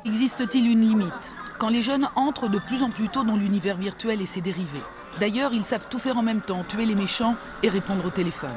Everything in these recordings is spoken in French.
Existe-t-il une limite quand les jeunes entrent de plus en plus tôt dans l'univers virtuel et ses dérivés? D'ailleurs, ils savent tout faire en même temps, tuer les méchants et répondre au téléphone.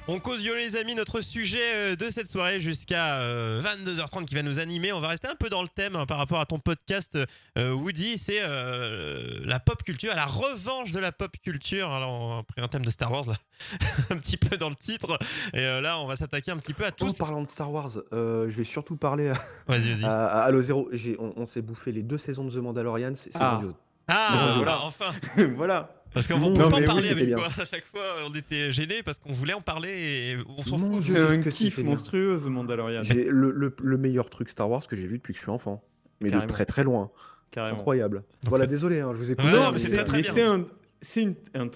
On cause yo les amis, notre sujet de cette soirée jusqu'à 22h30 qui va nous animer. On va rester un peu dans le thème par rapport à ton podcast Woody, c'est la pop culture, la revanche de la pop culture. Alors on a pris un thème de Star Wars là, un petit peu dans le titre. Et là on va s'attaquer un petit peu à tout. En parlant de Star Wars, je vais surtout parler Vas-y. à Halo Zero. On s'est bouffé les 2 saisons de The Mandalorian, c'est grandiose. Ah Grandiose. voilà, enfin. Voilà. Parce qu'on Mon ne peut pas en Dieu, parler c'était avec bien. toi. À chaque fois on était gênés parce qu'on voulait en parler et on s'en Mon fout. Dieu, C'est qu'est-ce un que kiff c'était bien. monstrueux, The Mandalorian. J'ai le meilleur truc Star Wars que j'ai vu depuis que je suis enfant. Mais de Carrément. très très loin. Carrément. Incroyable. Donc Voilà, c'est- désolé, hein, je vous ai coupé. Ouais, non, Non, mais c'est mais très, très c'est bien. une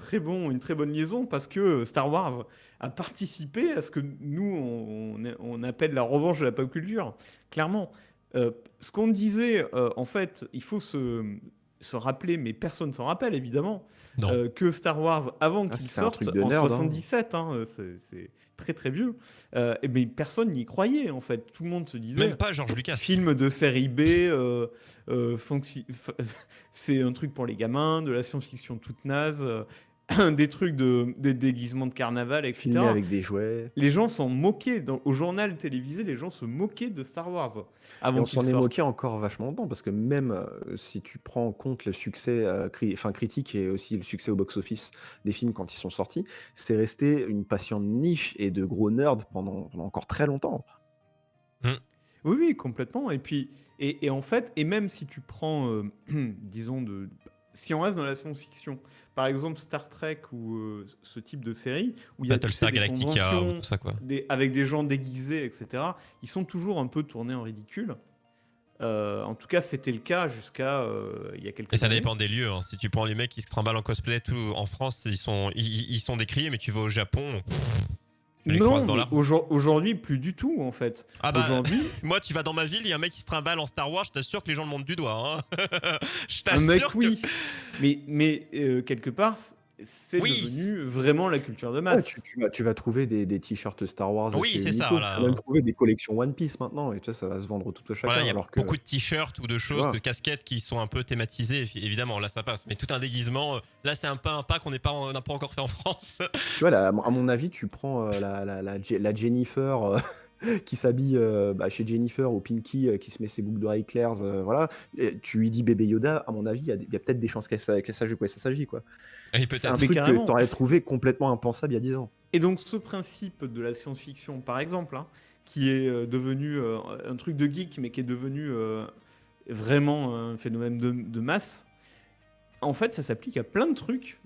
très bonne liaison parce que Star Wars a participé à ce que nous, on appelle la revanche de la pop culture. Clairement. Ce qu'on disait, en fait, il faut se rappeler, mais personne s'en rappelle évidemment, Non. que Star Wars, avant Ah, qu'il c'est un sorte truc de en nerd, hein. 77, c'est très très vieux, mais personne n'y croyait en fait. Tout le monde se disait. Même pas George Lucas. Film de série B, c'est un truc pour les gamins, de la science-fiction toute naze, des trucs des déguisements de carnaval, etc. Filmé avec des jouets. Les gens s'en moquaient. Au journal télévisé, les gens se moquaient de Star Wars Et avant on qu'il s'en est sorte. moqué encore vachement longtemps parce que même si tu prends en compte le succès critique et aussi le succès au box-office des films quand ils sont sortis, c'est resté une passion de niche et de gros nerds pendant encore très longtemps. Oui, oui, complètement. Et puis, et en fait, et même si tu prends, disons, si on reste dans la science-fiction, par exemple Star Trek ou ce type de série, où il y a tu sais, Battlestar des Galactica, conventions, tout ça quoi. avec des gens déguisés, etc., ils sont toujours un peu tournés en ridicule. En tout cas, c'était le cas jusqu'à il y a quelques Et ça années. dépend des lieux. Hein. Si tu prends les mecs qui se trimballent en cosplay, tout en France, ils sont décriés, mais tu vas au Japon, tu les Non, croises dans mais la rue. aujourd'hui, plus du tout, en fait. Ah bah, Aujourd'hui, moi, tu vas dans ma ville, il y a un mec qui se trimballe en Star Wars, je t'assure que les gens le montrent du doigt. Hein. Je un mec, t'assure que... oui. Mais quelque part, c'est Oui, devenu vraiment la culture de Ouais, masse. tu vas trouver des t-shirts Star Wars Oui, chez c'est ça, Uniqlo. voilà. Tu vas même trouver des collections One Piece maintenant. Et ça va se vendre tout à chacun. Voilà, il y a alors que, beaucoup de t-shirts ou de choses, vois. de casquettes qui sont un peu thématisées. Évidemment, là, ça passe. Mais tout un déguisement, là, c'est un pas qu'on n'a pas encore fait en France. tu vois, là, à mon avis, tu prends la Jennifer qui s'habille chez Jennifer ou Pinky qui se met ses boucles d'oreilles claires. Voilà. Et tu lui dis bébé Yoda, à mon avis, il y a peut-être des chances qu'elle sache de quoi ça s'agit, quoi. Et C'est peut-être. un Mais truc que carrément. tu aurais trouvé complètement impensable il y a 10 ans. Et donc, ce principe de la science-fiction, par exemple, hein, qui est devenu un truc de geek, mais qui est devenu vraiment un phénomène de masse, en fait, ça s'applique à plein de trucs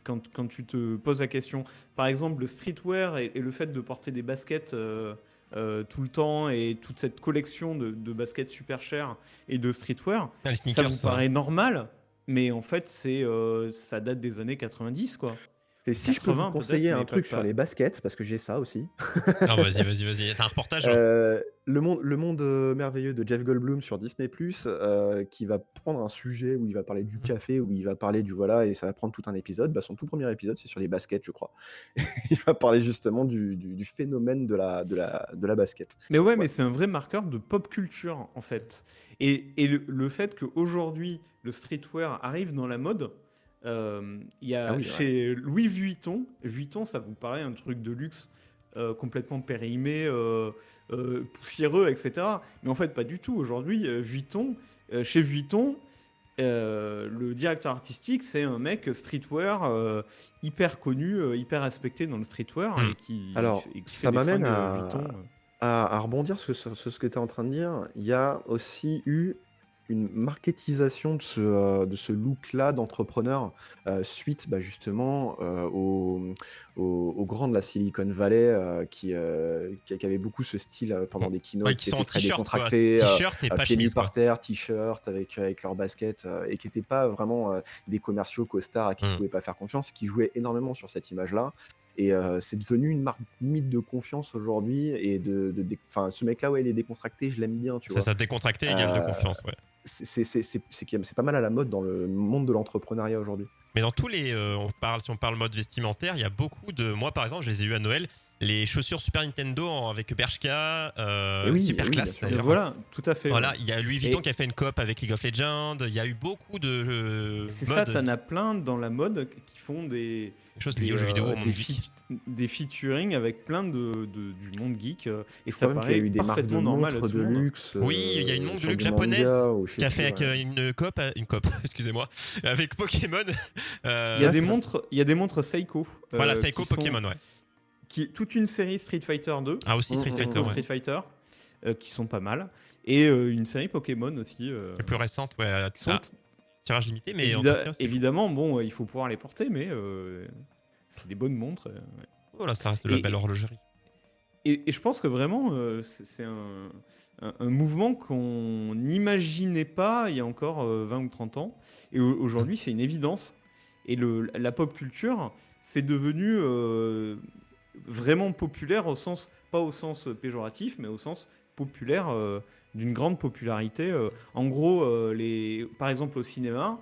quand tu te poses la question. Par exemple, le streetwear et le fait de porter des baskets tout le temps et toute cette collection de baskets super chères et de streetwear, Ah, les ça sneakers, vous ça. paraît normal, mais en fait, ça date des années 90, quoi. Et si je peux vous 80 conseiller peut-être, un mais truc pas- sur les baskets, parce que j'ai ça aussi. Ah, vas-y. T'as un reportage là Le monde merveilleux de Jeff Goldblum sur Disney+, qui va prendre un sujet où il va parler du café, où il va parler du voilà, et ça va prendre tout un épisode. Bah, son tout premier épisode, c'est sur les baskets, je crois. Il va parler justement du phénomène de la basket. Mais ouais, mais c'est un vrai marqueur de pop culture, en fait. Et le fait qu'aujourd'hui, le streetwear arrive dans la mode, il y a Ah oui, chez Louis Vuitton, ça vous paraît un truc de luxe complètement périmé, poussiéreux, etc. Mais en fait, pas du tout. Aujourd'hui, chez Vuitton, le directeur artistique, c'est un mec streetwear hyper connu, hyper respecté dans le streetwear. Mm. Et qui, Alors, et qui fait ça des m'amène fringues Vuitton. à rebondir sur ce que tu es en train de dire. Il y a aussi eu une marketisation de ce look-là d'entrepreneur, suite, bah, justement, aux grands de la Silicon Valley, qui avaient beaucoup ce style, pendant des Ouais, keynotes, qui qui sont étaient en très t-shirt, quoi. décontractés, T-shirt et pas pieds nus chemise, quoi. par terre, t-shirt avec leurs baskets, et qui étaient pas vraiment, des commerciaux costards à qui tu Mm. pouvais pas faire confiance, qui jouaient énormément sur cette image-là. Et c'est devenu une marque limite de confiance aujourd'hui. Et enfin, ce mec-là, ouais, il est décontracté, je l'aime bien, tu vois. Ça décontracté égale de Euh, confiance, ouais. c'est pas mal à la mode dans le monde de l'entrepreneuriat aujourd'hui. Mais dans tous les. Si on parle mode vestimentaire, il y a beaucoup de. Moi, par exemple, je les ai eu à Noël. Les chaussures Super Nintendo avec Bershka, Et oui, super bien classe sûr. d'ailleurs. Voilà, tout à fait. Voilà, Ouais. il y a Louis Vuitton Et qui a fait une coop avec League of Legends. Il y a eu beaucoup de c'est ça, modes, t'en as plein dans la mode qui font des choses liées aux jeux vidéo, au monde geek. des featuring avec plein du monde geek. Et Je ça crois même qu'il y a paraît eu des marques de parfaitement normal à montres tout de le monde. luxe, Oui, il y a une montre de sur luxe du manga japonaise ou je sais qui a plus, fait ouais. avec une coop, excusez-moi, avec Pokémon. Il y a Ouais, des c'est ça. montres, il y a des montres Seiko. Voilà, Seiko qui sont- Pokémon, ouais. toute une série Street Fighter 2. Ah, aussi Street Fighter, Pro ouais. Street Fighter, qui sont pas mal. Et une série Pokémon aussi. Les plus récentes, ouais. Qui sont Tirage limité, mais en tout cas, c'est évidemment, bon, il faut pouvoir les porter, mais c'est des bonnes montres. Ouais. fou. Voilà, ça reste de la belle horlogerie. Et je pense que vraiment, c'est un mouvement qu'on n'imaginait pas il y a encore 20 ou 30 ans. Et aujourd'hui, c'est une évidence. Et la pop culture, c'est devenu vraiment populaire, pas au sens péjoratif, mais au sens populaire, d'une grande popularité. En gros, par exemple au cinéma,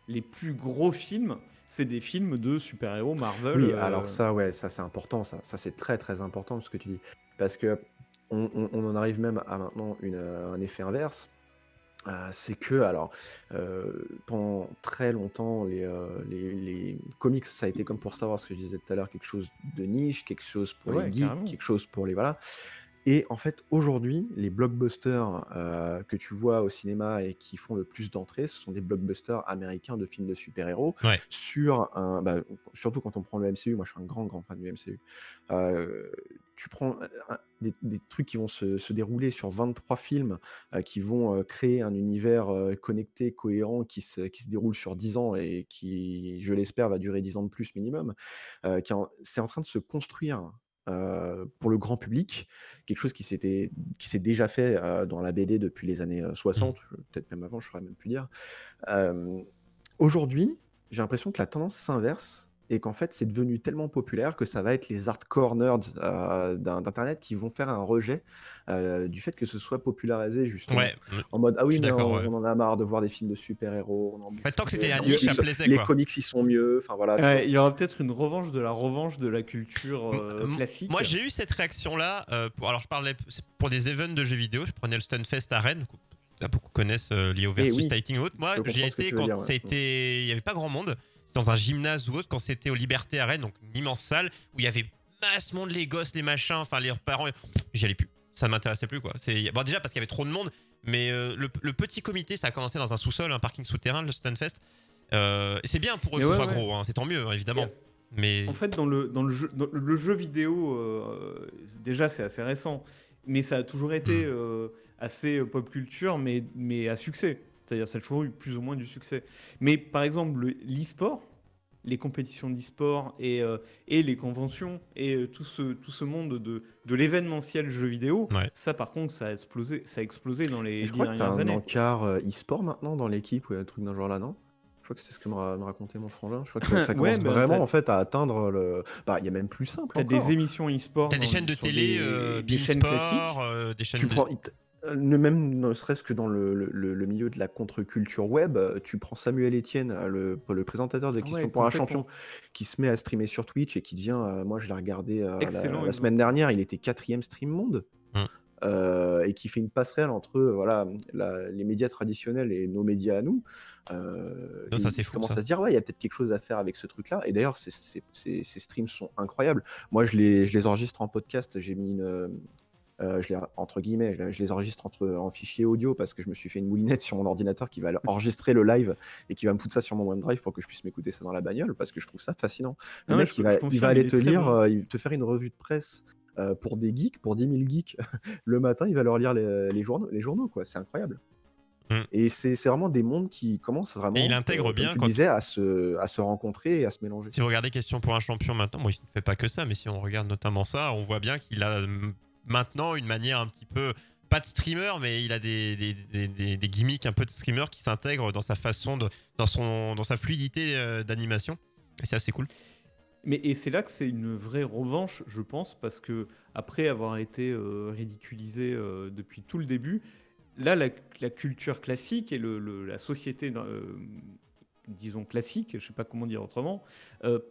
les plus gros films, c'est des films de super-héros Marvel. Oui, alors ça, ouais, ça c'est important, ça c'est très très important ce que tu dis, parce que on en arrive même à maintenant un effet inverse. C'est que, alors, pendant très longtemps, les comics, ça a été, comme pour savoir ce que je disais tout à l'heure, quelque chose de niche, quelque chose pour Ouais, les geeks, carrément. quelque chose pour les... Voilà. Et en fait, aujourd'hui, les blockbusters que tu vois au cinéma et qui font le plus d'entrées, ce sont des blockbusters américains de films de super-héros. Ouais. Surtout quand on prend le MCU, moi je suis un grand fan du MCU. Tu prends des trucs qui vont se dérouler sur 23 films, qui vont créer un univers connecté, cohérent, qui se déroule sur 10 ans et qui, je l'espère, va durer 10 ans de plus minimum. C'est en train de se construire pour le grand public, quelque chose qui s'est déjà fait dans la BD depuis les années 60, peut-être même avant, je ne saurais même plus dire. Aujourd'hui, j'ai l'impression que la tendance s'inverse et qu'en fait, c'est devenu tellement populaire que ça va être les hardcore nerds d'Internet qui vont faire un rejet du fait que ce soit popularisé, justement. Ouais, En mode, ah je oui, suis mais d'accord, on ouais. en a marre de voir des films de super-héros. Tant que c'était la En niche, plus, ça me plaisait, les quoi. comics, ils sont mieux. Enfin, voilà. tu vois. Ouais, il y aura peut-être une revanche de la culture classique. Moi, j'ai eu cette réaction-là. Alors, je parlais pour des events de jeux vidéo. Je prenais le Stunfest à Rennes. Beaucoup connaissent lié au versus oui. fighting ou autre. Moi, Je j'y comprends ce que étais tu veux quand dire, ouais. il n'y avait pas grand monde. C'était dans un gymnase ou autre. Quand c'était au Liberté à Rennes, donc une immense salle où il y avait masse monde, les gosses, les machins, enfin les parents. J'y allais plus. Ça ne m'intéressait plus, quoi. Bon, déjà parce qu'il y avait trop de monde. Mais le petit comité, ça a commencé dans un sous-sol, un parking souterrain, le Stunfest. Et c'est bien pour eux que ce soit gros, hein, c'est tant mieux, évidemment. Mais En fait, dans le jeu vidéo, déjà c'est assez récent, mais ça a toujours été assez pop culture, mais à succès. C'est-à-dire ça a toujours eu plus ou moins du succès. Mais par exemple, l'e-sport, les compétitions d'e-sport et les conventions et tout ce monde de l'événementiel jeu vidéo, Ouais. ça par contre ça a explosé dans les Et je 10 crois que tu as dernières un années. encart e-sport maintenant dans l'équipe ou un truc d'un genre là, non? Je crois que c'est ce que me racontait mon frangin. Je crois que ça Ouais, commence mais vraiment t'as- en fait à atteindre le. Bah, il y a même plus simple T'as encore. des émissions e-sport, t'as des chaînes de sur télé, des chaînes classiques. Beansport, des chaînes Tu de... prends, même ne serait-ce que dans le milieu de la contre-culture web, tu prends Samuel Etienne, le présentateur de Ah ouais, Questions pour un complètement. champion, qui se met à streamer sur Twitch et qui devient, moi je l'ai regardé Excellent la semaine exemple. dernière, il était 4e stream monde. Mm. Et qui fait une passerelle entre voilà, les médias traditionnels et nos médias à nous. Non, ça, c'est fou, commence ça. à se dire, ouais, il y a peut-être quelque chose à faire avec ce truc-là. Et d'ailleurs, ces streams sont incroyables. Moi, je les enregistre en podcast. J'ai mis entre guillemets, je les enregistre en fichier audio parce que je me suis fait une moulinette sur mon ordinateur qui va enregistrer le live et qui va me foutre ça sur mon OneDrive pour que je puisse m'écouter ça dans la bagnole parce que je trouve ça fascinant. Le Ah ouais, mec, je il va confirme, aller il est te très lire, bon. il va te faire une revue de presse pour des geeks, pour 10 000 geeks. Le matin, il va leur lire les journaux, quoi. C'est incroyable. Et c'est vraiment des mondes qui commencent Et vraiment, il intègre comme bien tu le quand disais, à se rencontrer et à se mélanger. si vous regardez Question pour un champion maintenant, moi il ne fait pas que ça, mais si on regarde notamment ça, on voit bien qu'il a maintenant une manière un petit peu, pas de streamer, mais il a des gimmicks un peu de streamer qui s'intègrent dans sa façon, dans sa fluidité d'animation. Et c'est assez cool. Et c'est là que c'est une vraie revanche, je pense, parce que après avoir été ridiculisé depuis tout le début, là, la culture classique et la société, disons classique, je sais pas comment dire autrement,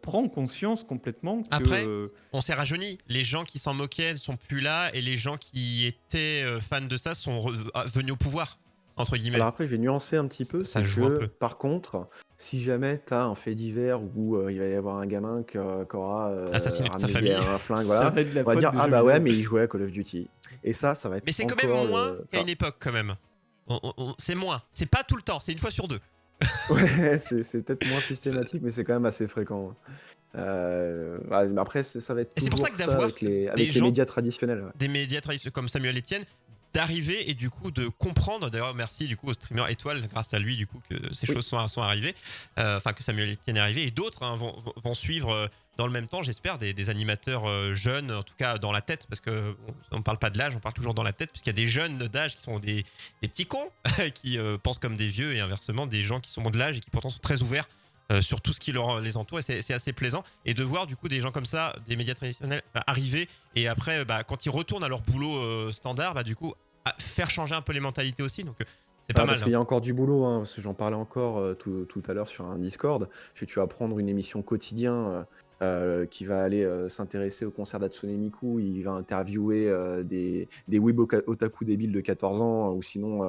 prend conscience complètement que... Après, on s'est rajeuni. Les gens qui s'en moquaient ne sont plus là, et les gens qui étaient fans de ça sont venus au pouvoir, entre guillemets. Alors après, je vais nuancer un petit peu, Ça c'est joue un que peu. par contre, si jamais tu as un fait divers où il va y avoir un gamin qui aura Assassiné toute sa ramené famille. un flingue, ça voilà, va être la on va faute dire des ah jeux bah ouais, vidéo. mais il jouait à Call of Duty. Et ça va être Mais c'est quand même encore moins qu'à enfin, une époque, quand même. C'est moins. C'est pas tout le temps, c'est une fois sur deux. ouais, c'est peut-être moins systématique, mais c'est quand même assez fréquent. Ouais, mais après, ça va être Et c'est pour toujours ça que ça d'avoir avec les des gens, médias traditionnels. Ouais. des médias traditionnels comme Samuel Etienne, d'arriver et du coup de comprendre. D'ailleurs, merci du coup au streamer Étoile, grâce à lui du coup que ces Oui. choses sont arrivées. Enfin que Samuel Etienne est arrivé et d'autres vont suivre dans le même temps, j'espère, des animateurs jeunes, en tout cas dans la tête, parce que on parle pas de l'âge, on parle toujours dans la tête, parce qu'il y a des jeunes d'âge qui sont des petits cons qui pensent comme des vieux, et inversement des gens qui sont de l'âge et qui pourtant sont très ouverts sur tout ce qui les entoure, et c'est assez plaisant. Et de voir du coup des gens comme ça, des médias traditionnels, arriver, et après quand ils retournent à leur boulot standard, du coup faire changer un peu les mentalités aussi, donc c'est pas Parce mal. qu'il y a encore du boulot, hein, parce que j'en parlais encore tout à l'heure sur un Discord. Tu vas prendre une émission quotidien qui va aller s'intéresser au concert d'Hatsune Miku. Il va interviewer des otaku débiles de 14 ans, ou sinon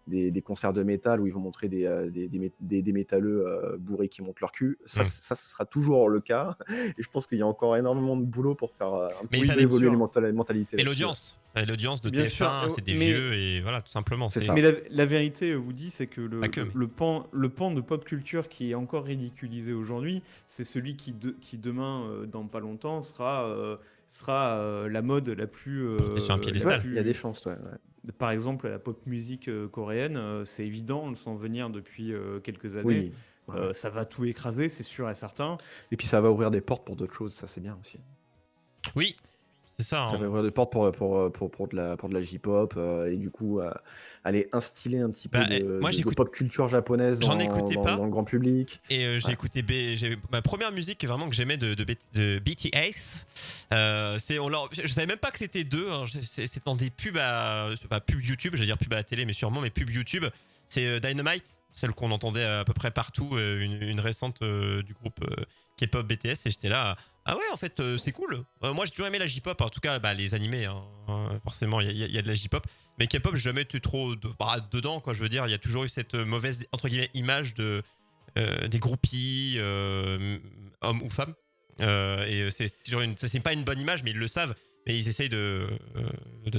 des concerts de métal où ils vont montrer des métalleux bourrés qui montent leur cul. Ça, ce sera toujours le cas. Et je pense qu'il y a encore énormément de boulot pour faire un Mais peu ça, évoluer bien les sûr. mentalités. Et là-dessus. l'audience de Bien TF1, sûr, c'est des mais- vieux, et voilà, tout simplement. C'est ça. Mais la vérité, Woody, c'est que Pas que, mais- le pan de pop culture qui est encore ridiculisé aujourd'hui, c'est celui qui demain, dans pas longtemps, sera la mode la plus... Porté sur un piédestal. Ouais, il y a des chances, ouais. Par exemple, la pop musique coréenne, c'est évident, on le sent venir depuis quelques années. Oui. Ouais. Ça va tout écraser, c'est sûr et certain. Et puis ça va ouvrir des portes pour d'autres choses, ça c'est bien aussi. Oui, c'est ça. Ça va ouvrir des portes pour de la J-pop et du coup aller instiller un petit peu moi, de j'écoute- pop culture japonaise J'en dans écoutais pas. le grand public. Et j'ai Ouais. écouté ma première musique vraiment que j'aimais de BTS. Je savais même pas que c'était d'eux. Hein. C'est dans des pubs pubs YouTube, j'allais dire pubs à la télé, mais sûrement, mais pubs YouTube. C'est Dynamite, celle qu'on entendait à peu près partout, une récente du groupe K-pop BTS. Et j'étais là, ah ouais, en fait, c'est cool. Moi, j'ai toujours aimé la J-pop, en tout cas les animés. Hein. Forcément, il y a de la J-pop. Mais K-pop, j'ai jamais été trop dedans, quoi. Je veux dire, il y a toujours eu cette mauvaise, entre guillemets, image des groupies, hommes ou femmes. Et c'est pas une bonne image, mais ils le savent. Mais ils essayent de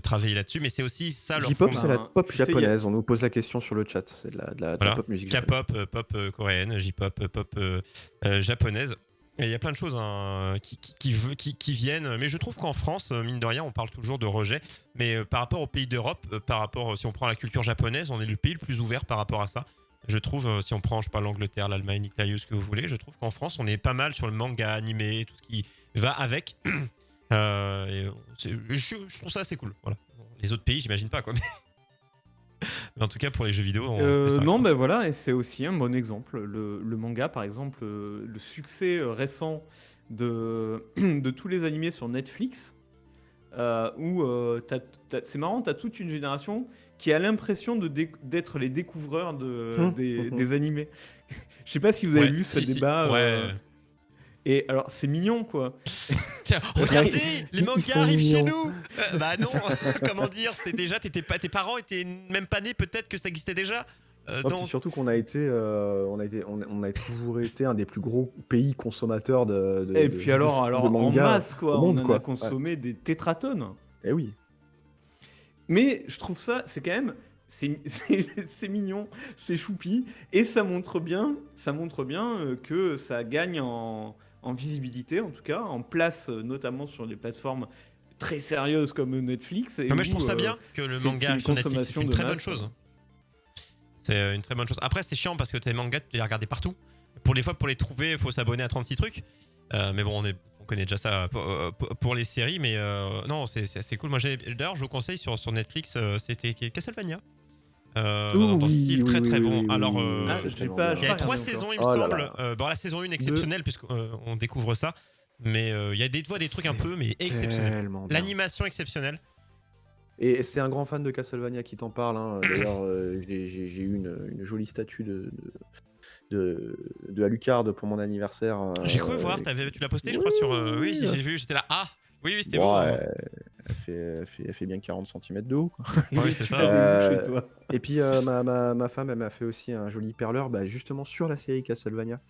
travailler là-dessus. Mais c'est aussi ça leur J-pop, fond. c'est la pop tu sais, japonaise. On nous pose la question sur le chat. C'est de la Voilà. pop musique japonaise. K-pop, pop coréenne, J-pop, pop japonaise. Et il y a plein de choses qui viennent. Mais je trouve qu'en France, mine de rien, on parle toujours de rejet. Mais par rapport aux pays d'Europe, si on prend la culture japonaise, on est le pays le plus ouvert par rapport à ça. Je trouve, si on prend, je sais pas, l'Angleterre, l'Allemagne, l'Italie, ou ce que vous voulez, je trouve qu'en France, on est pas mal sur le manga animé, tout ce qui va avec. Je trouve ça assez cool. Voilà. Les autres pays, j'imagine pas, quoi. Mais en tout cas, pour les jeux vidéo, c'est ça, non, quoi. voilà, et c'est aussi un bon exemple. Le manga, par exemple, le succès récent de tous les animés sur Netflix, où c'est marrant, t'as toute une génération qui a l'impression d'être les découvreurs des animés. Je sais pas si vous avez Ouais, vu ce si. débat. Ouais. Et alors, c'est mignon, quoi. Tiens, regardez, les Ils mangas sont arrivent chez mignons. nous. Bah non, comment dire, c'est déjà, tes parents étaient même pas nés, peut-être que ça existait déjà. Ouais, puis Donc, surtout qu'on a toujours été un des plus gros pays consommateurs de Et puis alors de en manga masse, quoi. au monde, On en quoi. a consommé des tétratones. Eh oui. Mais je trouve ça, c'est quand même, c'est mignon, c'est choupi, et ça montre bien que ça gagne en visibilité, en tout cas, en place, notamment sur des plateformes très sérieuses comme Netflix. Et mais je où, trouve ça bien que le c'est manga une sur Netflix, c'est consommation une de très bonne masse, chose. C'est une très bonne chose. Après, c'est chiant parce que tes mangas, tu les regarder partout. Pour les trouver, il faut s'abonner à 36 trucs. Mais bon, on connaît déjà ça pour les séries. Mais non, c'est cool. Moi, d'ailleurs, je vous conseille sur Netflix, c'était Castlevania. Dans ce style très très bon. Alors, j'ai pas il y a 3 regardé saisons, il me Oh là semble. là. Bon, la saison 1 exceptionnelle, puisqu'on découvre ça. Mais il y a des fois des trucs un peu, mais exceptionnels. Tellement bien. L'animation exceptionnelle. Et c'est un grand fan de Castlevania qui t'en parle. Hein. D'ailleurs, j'ai eu une jolie statue de Alucard pour mon anniversaire. J'ai cru voir, tu l'as posté, je crois, sur. Oui, j'ai vu, j'étais là. Ah, oui, c'était beau. Ouais, elle fait bien 40 cm de haut. Quoi. Ouais, c'est ça. Euh, chez toi. Et puis ma femme, elle m'a fait aussi un joli perleur, justement sur la série Castlevania,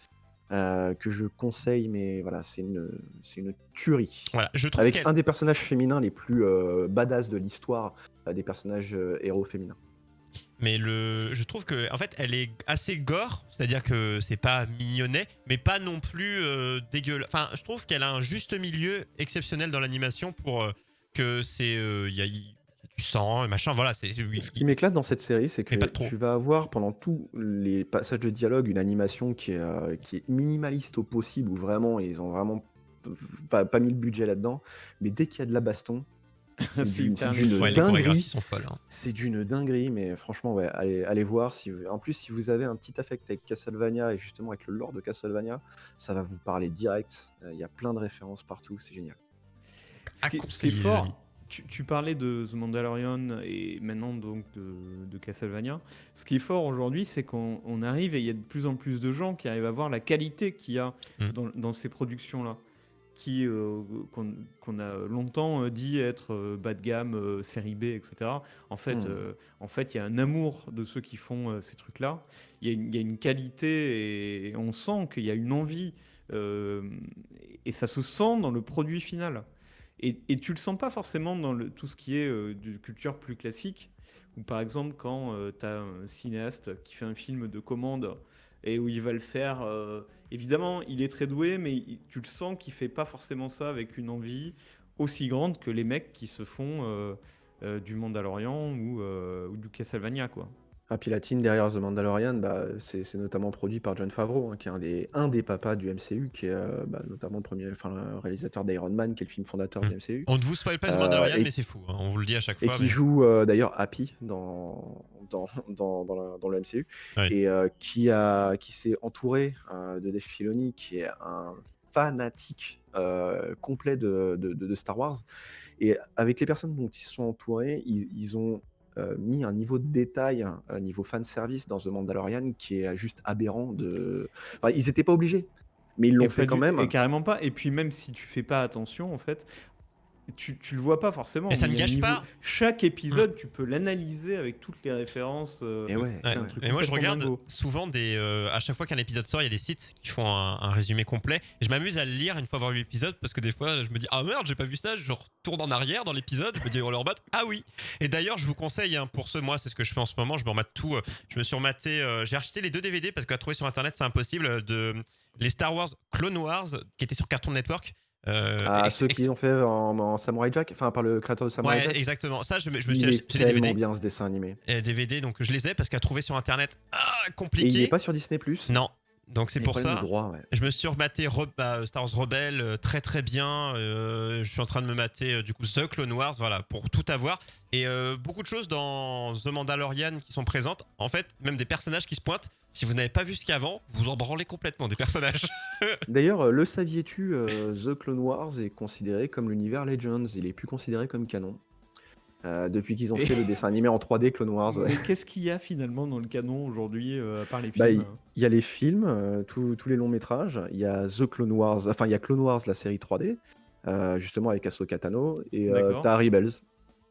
que je conseille, mais voilà, c'est une tuerie. Voilà, je trouve Avec qu'elle. un des personnages féminins les plus badass de l'histoire, des personnages héros féminins. Mais je trouve que en fait, elle est assez gore, c'est-à-dire que c'est pas mignonnet, mais pas non plus dégueulasse. Enfin, je trouve qu'elle a un juste milieu exceptionnel dans l'animation pour que c'est il y a du sang et machin. Voilà, Ce qui m'éclate dans cette série, c'est que Mais pas trop. tu vas avoir pendant tous les passages de dialogue une animation qui est minimaliste au possible, où vraiment ils ont vraiment pas mis le budget là-dedans, mais dès qu'il y a de la baston, c'est d'une Ouais, les dinguerie. chorégraphies sont folles. Hein. C'est d'une dinguerie, mais franchement, ouais, allez voir. En plus, si vous avez un petit affect avec Castlevania et justement avec le lore de Castlevania, ça va vous parler direct. Il y a plein de références partout, c'est génial. À Ce qui est conseiller, les fort, amis. tu parlais de The Mandalorian et maintenant donc de Castlevania. Ce qui est fort aujourd'hui, c'est qu'on arrive et il y a de plus en plus de gens qui arrivent à voir la qualité qu'il y a dans ces productions-là, qu'on a longtemps dit être bas de gamme, série B, etc. En fait, il y a un amour de ceux qui font ces trucs-là. Il y a une qualité et on sent qu'il y a une envie et ça se sent dans le produit final. Et tu le sens pas forcément dans tout ce qui est de culture plus classique, ou par exemple quand tu as un cinéaste qui fait un film de commande et où il va le faire, évidemment il est très doué, mais tu le sens qu'il fait pas forcément ça avec une envie aussi grande que les mecs qui se font du Mandalorian ou du Castlevania, quoi. Ah, puis la team derrière The Mandalorian, c'est notamment produit par Jon Favreau, hein, qui est un des papas du MCU, qui est notamment le réalisateur d'Iron Man, qui est le film fondateur du MCU. On ne vous spoil pas The Mandalorian, et- mais c'est fou. Hein. On vous le dit à chaque Et fois. qui mais- joue d'ailleurs Happy dans le MCU. Ouais. Et qui s'est entouré de Dave Filoni, qui est un fanatique complet de Star Wars. Et avec les personnes dont ils se sont entourés, ils ont mis un niveau de détail, un niveau fan service dans The Mandalorian qui est juste aberrant. Enfin, ils n'étaient pas obligés, mais ils l'ont Et fait quand même. Et carrément pas. Et puis même si tu fais pas attention, en fait, tu le vois pas forcément. Et ça mais ne il y a un gâche niveau- pas. Chaque épisode, tu peux l'analyser avec toutes les références. Et ouais, c'est Ouais. un truc Et moi, je complètement regarde dingo. souvent à chaque fois qu'un épisode sort, il y a des sites qui font un résumé complet. Et je m'amuse à le lire une fois avoir lu l'épisode parce que des fois, je me dis ah merde, j'ai pas vu ça. Je retourne en arrière dans l'épisode. Je me dis on le rebat. Ah oui. Et d'ailleurs, je vous conseille pour moi, c'est ce que je fais en ce moment. Je me remate tout. Je me suis rematé. J'ai acheté les 2 DVD parce qu'à trouver sur internet, c'est impossible. Les Star Wars Clone Wars qui étaient sur Cartoon Network. Ceux qui ont fait en Samurai Jack, enfin par le créateur de Samurai Ouais, Jack. exactement. Ça, je me suis Il acheté est j'ai les tellement DVD. bien ce dessin animé. DVD, donc je les ai parce qu'à trouver sur internet, Et il compliqué. n'est pas sur Disney+. Non. Donc c'est Les pour problèmes ça. de droit, ouais. Je me suis rematé Star Wars Rebelle très très bien. Je suis en train de me mater du coup The Clone Wars, voilà, pour tout avoir. Et beaucoup de choses dans The Mandalorian qui sont présentes. En fait, même des personnages qui se pointent. Si vous n'avez pas vu ce qu'il y a avant, vous en branlez complètement des personnages. D'ailleurs, le saviez-tu, The Clone Wars est considéré comme l'univers Legends. Il est plus considéré comme canon. Depuis qu'ils ont fait le dessin animé en 3D Clone Wars. Ouais. Mais qu'est-ce qu'il y a finalement dans le canon aujourd'hui, à part les Bah, films? il y a les films, tous les longs métrages. Il y a The Clone Wars, enfin il y a Clone Wars, la série 3D, justement avec Ahsoka Tano, et D'accord. t'as Rebels.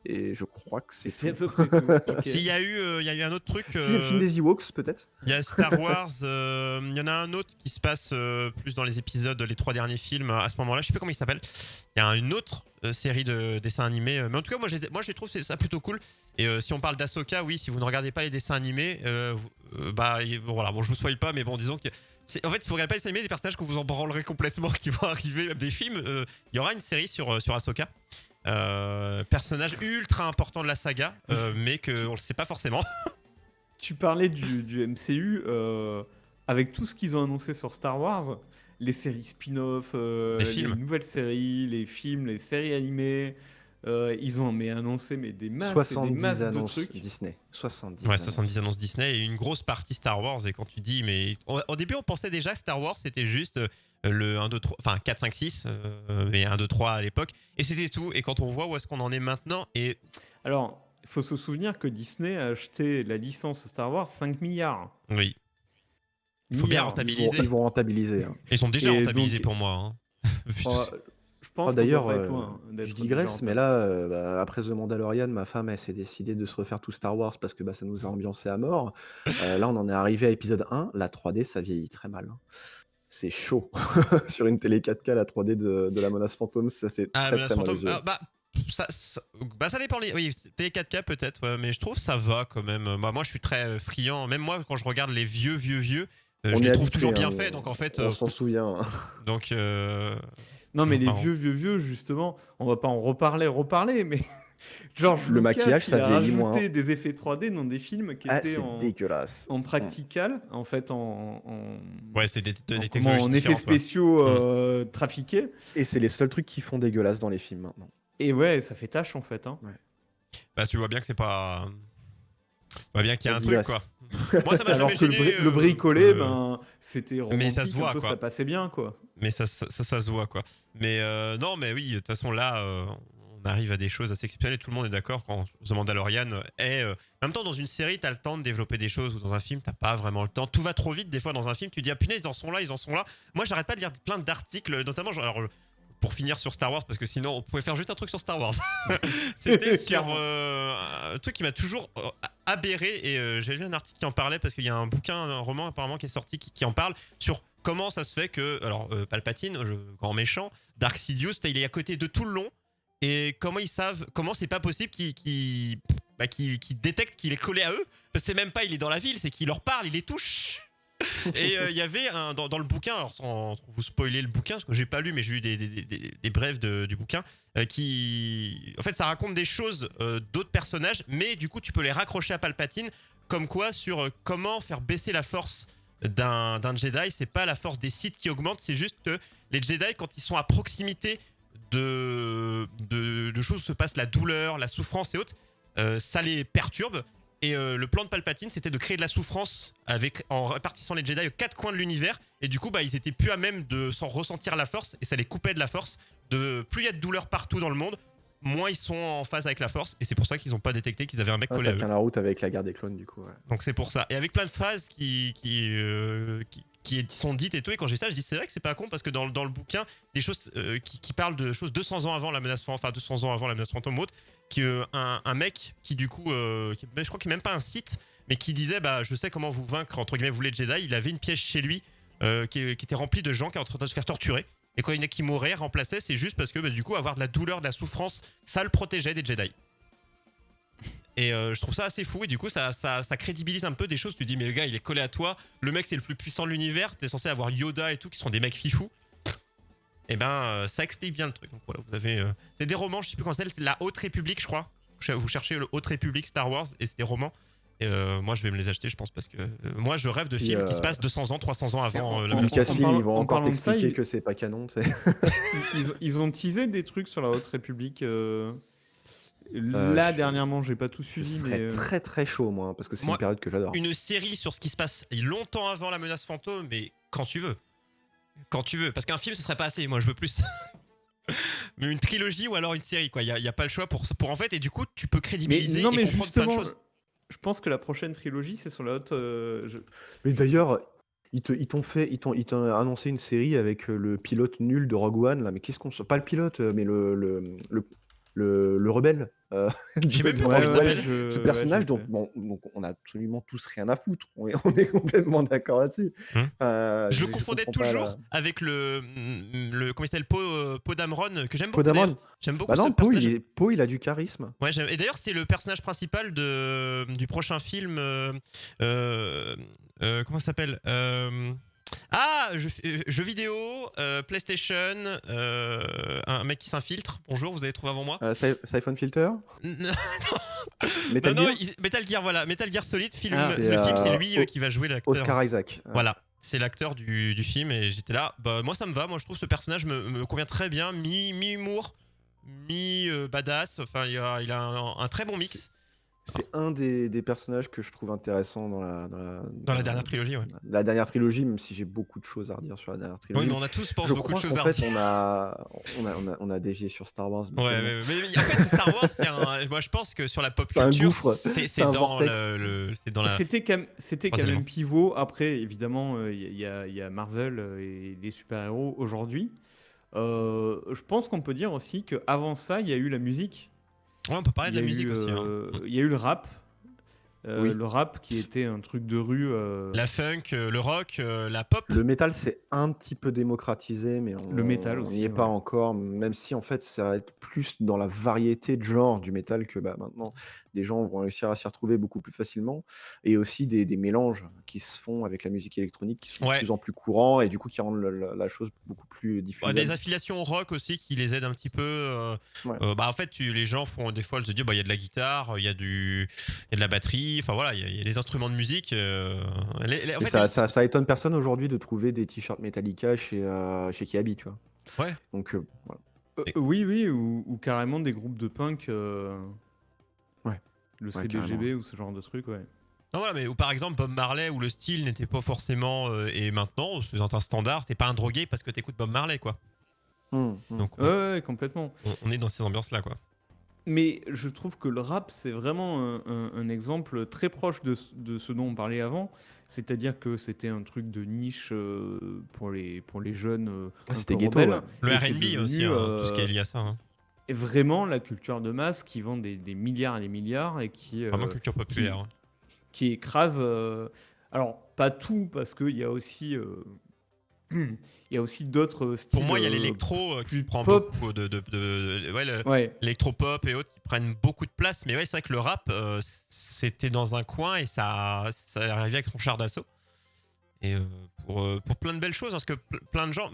Et je crois que c'est C'est à tout. peu près tout. Ok. S'il y a eu un autre truc. Si, le film des Ewoks, peut-être. Il y a Star Wars, il y en a un autre qui se passe plus dans les épisodes, les 3 derniers films à ce moment-là. Je sais plus comment il s'appelle. Il y a une autre série de dessins animés. Mais en tout cas, moi, je les trouve ça plutôt cool. Et si on parle d'Ahsoka, oui, si vous ne regardez pas les dessins animés, voilà, bon, je vous spoil pas, mais bon, disons que. En fait, si vous regardez pas les dessins animés, des personnages que vous en branlerez complètement, qui vont arriver, même des films. Il y aura une série sur Ahsoka. Personnage ultra important de la saga, mais qu'on le sait pas forcément. Tu parlais du MCU, avec tout ce qu'ils ont annoncé sur Star Wars, les séries spin-off, Les les films. nouvelles séries, les films, les séries animées, ils ont annoncé des masses et des 70 masses de annonces trucs. Disney. 70 Ouais, annonces. 70 annonces Disney et une grosse partie Star Wars. Et quand tu dis, mais au début, on pensait déjà que Star Wars c'était juste le 1, 2, 3, enfin 4, 5, 6, mais 1, 2, 3 à l'époque. Et c'était tout. Et quand on voit où est-ce qu'on en est maintenant, et Alors, il faut se souvenir que Disney a acheté la licence Star Wars 5 milliards. oui, il faut bien Milliards. rentabiliser. Ils vont rentabiliser. Hein. Ils sont déjà Et rentabilisés donc- pour moi. Hein. Vu tout Oh, ça. je pense qu'on D'ailleurs, doit pas être loin d'être je déjà digresse, mais rentable. là, après The Mandalorian, ma femme, elle s'est décidée de se refaire tout Star Wars parce que ça nous a ambiancé à mort. Là, on en est arrivé à épisode 1. La 3D, ça vieillit très mal. Hein. C'est chaud. Sur une télé 4K, la 3D de la menace fantôme, ça fait Ah, très Menace très mal aux Fantôme. yeux. Ça dépend. Oui, télé 4K peut-être, ouais, mais je trouve ça va quand même. Bah, moi, je suis très friand. Même moi, quand je regarde les vieux, je On les est trouve habitué, toujours bien hein, faits. Donc en fait, on s'en souvient. donc Non, mais les marrant. vieux, justement, on va pas en reparler, mais George Le Lucas, maquillage, ça il a vieillit rajouté moins. des effets 3D dans des films qui Ah, étaient c'est dégueulasse. en practical, en fait, Ouais, c'est des en technologies effets différentes. Ouais. spéciaux trafiqués. Et c'est les seuls trucs qui font dégueulasse dans les films maintenant. Et ouais, ça fait tâche, en fait. Hein. Bah, tu vois bien que c'est pas. Tu vois bien qu'il y a Ça un truc, digresse. quoi. Moi, ça m'a Alors jamais que gêné. le bricolé, c'était mais romantique, ça se voit, un peu, quoi. ça passait bien, quoi. Mais ça se voit, quoi. Mais non, mais oui, de toute façon, là, on arrive à des choses assez exceptionnelles. Tout le monde est d'accord quand The Mandalorian est. En même temps, dans une série, t'as le temps de développer des choses, ou dans un film, t'as pas vraiment le temps. Tout va trop vite, des fois, dans un film. Tu dis, ah punaise, ils en sont là, ils en sont là. Moi, j'arrête pas de lire plein d'articles, notamment, alors, pour finir sur Star Wars, parce que sinon, on pouvait faire juste un truc sur Star Wars. C'était sur un truc qui m'a toujours aberré, et j'ai lu un article qui en parlait, parce qu'il y a un bouquin, un roman apparemment qui est sorti, qui en parle sur comment ça se fait que, alors Palpatine, grand méchant, Dark Sidious, il est à côté de tout le long, et comment ils savent, comment c'est pas possible qu'ils détectent qu'il est collé à eux, parce que c'est même pas il est dans la ville, c'est qu'il leur parle, il les touche. Et il y avait dans le bouquin, alors sans vous spoiler le bouquin, parce que j'ai pas lu, mais j'ai lu des brèves du bouquin, qui, en fait, ça raconte des choses d'autres personnages, mais du coup, tu peux les raccrocher à Palpatine, comme quoi sur comment faire baisser la force d'un Jedi. C'est pas la force des Sith qui augmente, c'est juste que les Jedi, quand ils sont à proximité de choses où se passe la douleur, la souffrance et autres, ça les perturbe. Et le plan de Palpatine, c'était de créer de la souffrance en répartissant les Jedi aux 4 coins de l'univers. Et du coup, ils étaient plus à même de s'en ressentir la force, et ça les coupait de la force. Plus il y a de douleur partout dans le monde, moins ils sont en phase avec la force. Et c'est pour ça qu'ils n'ont pas détecté qu'ils avaient un mec collé à T'as eux. qu'un la route avec la guerre des clones, du coup. Ouais. Donc c'est pour ça. Et avec plein de phases qui sont dites et tout. Et quand j'ai ça, je dis c'est vrai que c'est pas con, parce que dans le bouquin, des choses qui parlent de choses 200 ans avant la menace fantôme, enfin 200 ans avant la menace fantôme ou autre, un mec qui du coup, je crois qu'il n'est même pas un Sith, mais qui disait je sais comment vous vaincre entre guillemets vous les Jedi. Il avait une piège chez lui qui était remplie de gens qui étaient en train de se faire torturer. Et quand il y en a qui mouraient, remplaçaient, c'est juste parce que du coup avoir de la douleur, de la souffrance, ça le protégeait des Jedi. Et je trouve ça assez fou, et du coup ça crédibilise un peu des choses. Tu te dis mais le gars il est collé à toi, le mec c'est le plus puissant de l'univers, t'es censé avoir Yoda et tout qui sont des mecs fifous. Et ça explique bien le truc. Donc voilà, vous avez c'est des romans, je sais plus comment c'est la Haute République, je crois. Vous cherchez le Haute République Star Wars, et c'est des romans. Et moi je vais me les acheter, je pense, parce que moi je rêve de films qui se passent 200 ans, 300 ans avant la menace fantôme. Lucasfilm, ils vont en encore parlant de ça, t'expliquer que c'est pas canon, tu sais. Ils ont teasé des trucs sur la Haute République. Dernièrement, j'ai pas tout Je suivi, serais mais très très chaud, moi, hein, parce que c'est Moi, une période que j'adore. Une série sur ce qui se passe longtemps avant la menace fantôme, mais quand tu veux. Quand tu veux. Parce qu'un film, ce serait pas assez. Moi, je veux plus. Mais une trilogie ou alors une série, quoi. Il y a pas le choix pour en fait. Et du coup, tu peux crédibiliser et comprendre plein de justement, choses. je pense que la prochaine trilogie, c'est sur la Haute. Mais d'ailleurs, ils t'ont annoncé une série avec le pilote nul de Rogue One, là. Mais qu'est-ce qu'on... Pas le pilote, mais le rebelle. Je sais même plus de comment il Rogue s'appelle. One. Ce personnage, donc on a absolument tous rien à foutre. On est complètement d'accord là-dessus. Je le confondais comprends pas, toujours là. avec le comment il s'appelle, Poe Dameron, que j'aime beaucoup. Poe Dameron. D'ailleurs. J'aime beaucoup Bah non, ce Poe, personnage. il a du charisme. Ouais, et d'ailleurs, c'est le personnage principal du prochain film. Comment ça s'appelle Ah, jeux vidéo, PlayStation, un mec qui s'infiltre. Bonjour, vous avez trouvé avant moi. Siphon Filter? Non, Metal Gear? Metal Gear, voilà. Metal Gear Solid, film. Ah, C'est, Le film, c'est lui O- qui va jouer l'acteur. Oscar Isaac. Voilà, c'est l'acteur du film et j'étais là. Bah, moi, ça me va. Moi, je trouve ce personnage me convient très bien. Mi-humour, mi-badass. Enfin, il a un très bon mix. C'est un des personnages que je trouve intéressant dans Dans la dernière trilogie, ouais. la dernière trilogie, même si j'ai beaucoup de choses à redire sur la dernière Oui, trilogie. mais on a tous, je pense, Je beaucoup de crois choses qu'en à fait, redire. on a dévié sur Star Wars. Ouais, mais en fait, Star Wars, moi je pense que sur la pop C'est un culture, gouffre, c'est c'est un dans vortex. c'est dans la. C'était quand Trois éléments. même pivot. Après, évidemment, il y a Marvel et les super-héros aujourd'hui. Je pense qu'on peut dire aussi qu'avant ça, il y a eu la musique. Ouais, on peut parler Il de y la a musique eu, aussi. il y a eu le rap. Oui. Le rap qui était un truc de rue. La funk, le rock, la pop. Le métal, c'est un petit peu démocratisé, mais Le métal on aussi, n'y est pas ouais. encore, même si en fait, ça va être plus dans la variété de genres du métal que maintenant, des gens vont réussir à s'y retrouver beaucoup plus facilement. Et aussi des mélanges qui se font avec la musique électronique qui sont de Ouais. plus en plus courants et du coup qui rendent la chose beaucoup plus Des diffusable. affiliations au rock aussi qui les aident un petit peu. Ouais. Bah en fait, les gens font des fois, ils se disent, bah il y a de la guitare, il y a de la batterie, enfin voilà, il y a des instruments de musique. En Et fait, ça étonne personne aujourd'hui de trouver des t-shirts Metallica chez Kiabi, tu vois. ouais. Donc voilà. Oui, ou carrément des groupes de punk. Ouais. Le Ouais, CBGB carrément. ou ce genre de truc, ouais. Non, voilà, mais ou par exemple Bob Marley où le style n'était pas forcément et maintenant c'est un standard, t'es pas un drogué parce que t'écoutes Bob Marley quoi. Hum, hum. Donc Ouais, complètement. on est dans ces ambiances là quoi. Mais je trouve que le rap, c'est vraiment un exemple très proche de ce dont on parlait avant. C'est-à-dire que c'était un truc de niche pour les jeunes un C'était peu ghetto, rebelles. ouais. Le Et c'est R&B aussi, devenu, tout ce qui est lié à ça. Hein. est vraiment la culture de masse qui vend des milliards et des milliards et Vraiment culture populaire. Hein. qui écrase. Alors, pas tout, parce qu'il y a aussi. Il y a aussi d'autres styles. Pour moi, il y a l'électro qui plus prend pop. beaucoup Ouais. l'électropop et autres qui prennent beaucoup de place. Mais ouais, c'est vrai que le rap, c'était dans un coin et ça arrivait avec son char d'assaut. Et pour plein de belles choses, hein, parce que plein de gens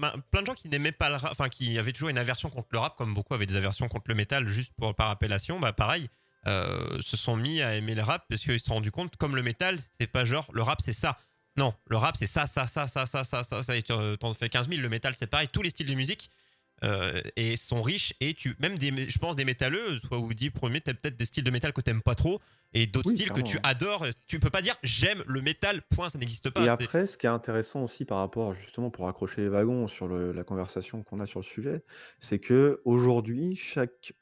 qui n'aimaient pas le rap, enfin qui avaient toujours une aversion contre le rap, comme beaucoup avaient des aversions contre le métal juste par appellation, bah pareil, se sont mis à aimer le rap parce qu'ils se sont rendus compte, comme le métal, c'est pas genre le rap c'est ça. Non, le rap c'est ça, et t'en fais 15 000, le métal c'est pareil, tous les styles de musique et sont riches et même je pense des métalleux, toi Woody premier, t'as peut-être des styles de métal que t'aimes pas trop et d'autres Oui, styles que tu clairement. adores, tu peux pas dire j'aime le métal, point, ça n'existe pas. Et C'est- après, ce qui est intéressant aussi par rapport, justement, pour accrocher les wagons sur la conversation qu'on a sur le sujet, c'est que aujourd'hui, chaque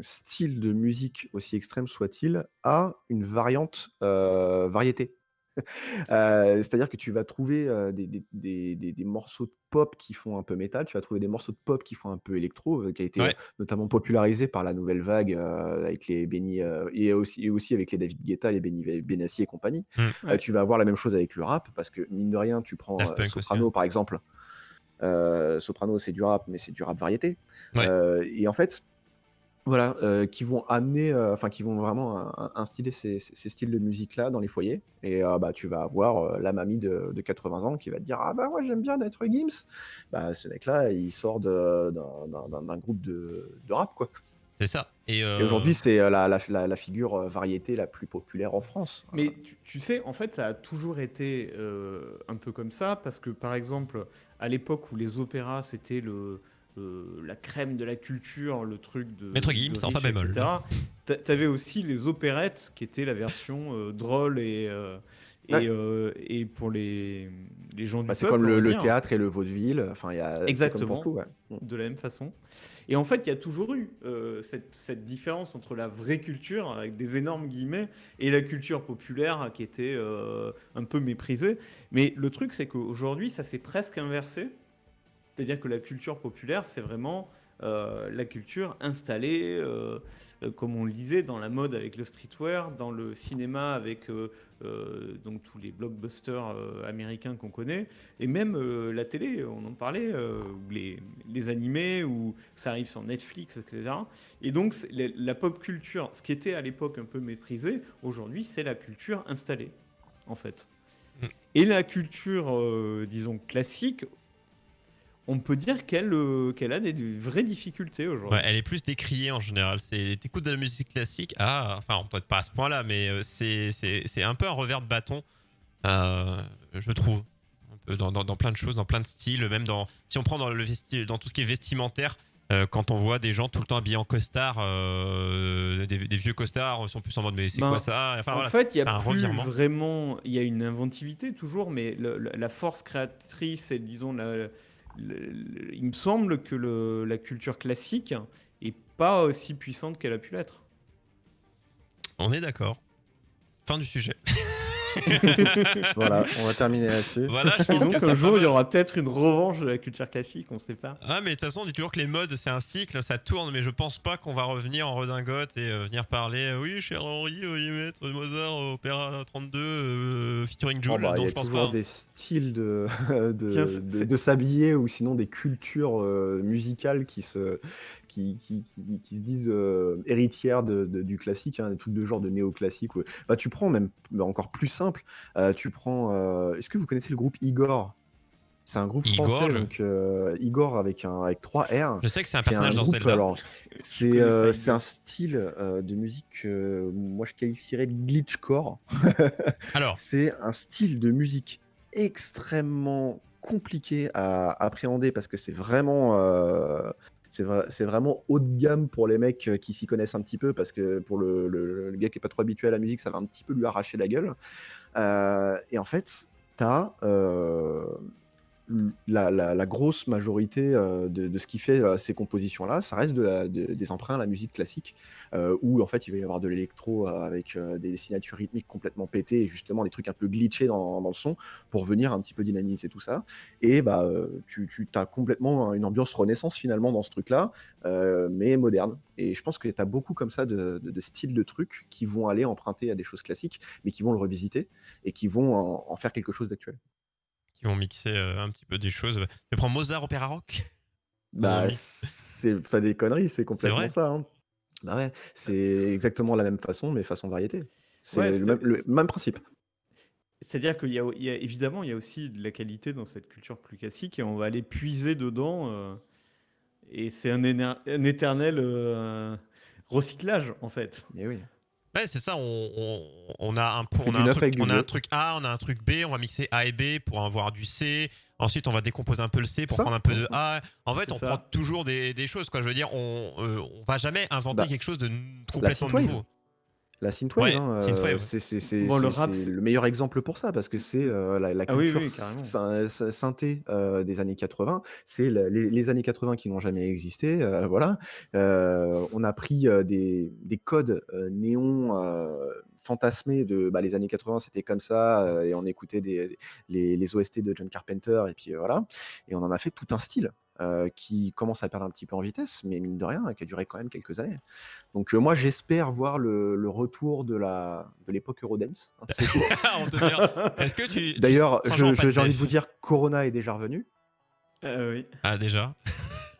style de musique, aussi extrême soit-il, a une variété. C'est-à-dire que tu vas trouver des morceaux de pop qui font un peu métal, tu vas trouver des morceaux de pop qui font un peu électro, qui a été Ouais. notamment popularisé par la nouvelle vague avec les Benny et aussi avec les David Guetta, les Benny Benassi et compagnie. Ouais. Tu vas avoir la même chose avec le rap parce que mine de rien, tu prends Daft Punk aussi, Soprano ouais. par exemple. Soprano, c'est du rap, mais c'est du rap variété. Ouais. Et en fait, voilà, qui vont amener, enfin qui vont vraiment instiller ces styles de musique-là dans les foyers. Et bah, tu vas avoir la mamie de 80 ans qui va te dire: «Ah bah moi j'aime bien d'être Gims». Bah, ce mec-là, il sort d'un groupe de rap, quoi. C'est ça. Et aujourd'hui, c'est la figure variété la plus populaire en France. Mais tu sais, en fait, ça a toujours été un peu comme ça, parce que par exemple, à l'époque où les opéras c'était la crème de la culture, le truc de Maître Gims, de en fa riche, bémol. etc. T'avais aussi les opérettes qui étaient la version drôle et pour les gens du Bah, c'est peuple, comme on va le dire. théâtre et le vaudeville, enfin, c'est comme pour Exactement, tout, ouais. de la même façon. Et en fait, il y a toujours eu cette différence entre la vraie culture, avec des énormes guillemets, et la culture populaire qui était un peu méprisée. Mais le truc, c'est qu'aujourd'hui, ça s'est presque inversé. C'est-à-dire que la culture populaire, c'est vraiment la culture installée, comme on le disait, dans la mode avec le streetwear, dans le cinéma avec donc tous les blockbusters américains qu'on connaît, et même la télé, on en parlait, ou les animés, où ça arrive sur Netflix, etc. Et donc la pop culture, ce qui était à l'époque un peu méprisé, aujourd'hui c'est la culture installée, en fait. Mm. Et la culture, disons, classique, on peut dire qu'elle a des vraies difficultés Ouais, aujourd'hui. elle est plus décriée en général. T'écoutes de la musique classique, enfin peut-être pas à ce point-là, mais c'est un peu un revers de bâton, je trouve. Un peu dans plein de choses, dans plein de styles, même si on prend dans tout ce qui est vestimentaire, quand on voit des gens tout le temps habillés en costard, des vieux costards, ils sont plus en mode mais c'est quoi Ben, ça? Enfin en voilà, fait, il y a un plus revirement. vraiment, il y a une inventivité toujours, mais la force créatrice et disons il me semble que la culture classique est pas aussi puissante qu'elle a pu l'être. On est d'accord. Fin du sujet. Voilà, on va terminer là-dessus. Voilà, je Et pense que donc ça un a jour, pas il y mal. aura peut-être une revanche de la culture classique, on sait pas. Ah mais de toute façon on dit toujours que les modes c'est un cycle, ça tourne, mais je pense pas qu'on va revenir en redingote et venir parler oui cher Henri, veuillez mettre Mozart Opéra 32 featuring Oh Jul, bah, il non y a je pense toujours pas. des styles Tiens, de s'habiller ou sinon des cultures musicales qui se disent héritières du classique, hein, des trucs de genre de néoclassique. Bah, tu prends même encore plus simple, tu prends. Est-ce que vous connaissez le groupe Igor? C'est un groupe Igor, français, donc Igor avec 3 R, je sais que c'est un qui est un personnage dans groupe. Zelda. Alors, je connais pas c'est un Igor. style de musique que moi je qualifierais de glitchcore. Alors, C'est un style de musique extrêmement compliqué à appréhender parce que c'est vraiment haut de gamme pour les mecs qui s'y connaissent un petit peu, parce que pour le gars qui est pas trop habitué à la musique, ça va un petit peu lui arracher la gueule. Et en fait, t'as la grosse majorité de ce qui fait ces compositions-là, ça reste des emprunts à la musique classique, où en fait il va y avoir de l'électro avec des signatures rythmiques complètement pétées et justement des trucs un peu glitchés dans le son pour venir un petit peu dynamiser tout ça. Et bah, tu as complètement une ambiance renaissance finalement dans ce truc-là, mais moderne. Et je pense que tu as beaucoup comme ça de styles de trucs qui vont aller emprunter à des choses classiques, mais qui vont le revisiter et qui vont en faire quelque chose d'actuel. qui vont mixer un petit peu des choses. Tu prends Mozart Opéra Rock ou on Bah, mixe. c'est pas des conneries, c'est C'est complètement vrai. ça, hein. Bah ouais, c'est exactement la même façon, mais façon variété. Ouais, C'est le même principe. c'est-à-dire évidemment, il y a aussi de la qualité dans cette culture plus classique et on va aller puiser dedans. Et c'est un éternel recyclage, en fait. Et oui. Ouais, c'est ça, on a On fait du neuf avec du on a un vieux. truc A, on a un truc B, on va mixer A et B pour avoir du C. Ensuite, on va décomposer un peu le C pour Ça, prendre un peu de A. En fait, C'est on ça. prend toujours des choses, quoi. Je veux dire, on va jamais inventer Bah, quelque chose de la complètement synthwave. nouveau. La synthwave, Ouais, hein, synthwave. Bon, le rap, c'est c'est... le meilleur exemple pour ça, parce que c'est la Ah oui, culture oui, carrément. synthé des années 80. C'est les années 80 qui n'ont jamais existé. Voilà. On a pris des codes néons fantasmés de les années 80, c'était comme ça, et on écoutait les OST de John Carpenter, et puis voilà. Et on en a fait tout un style. Qui commence à perdre un petit peu en vitesse, mais mine de rien, qui a duré quand même quelques années. Donc moi j'espère voir le retour de l'époque Eurodance, un de ces jours. On te vient. Est-ce que D'ailleurs, sans genre pas de j'ai envie de vous def. dire, Corona est déjà revenu. Oui, Ah, déjà.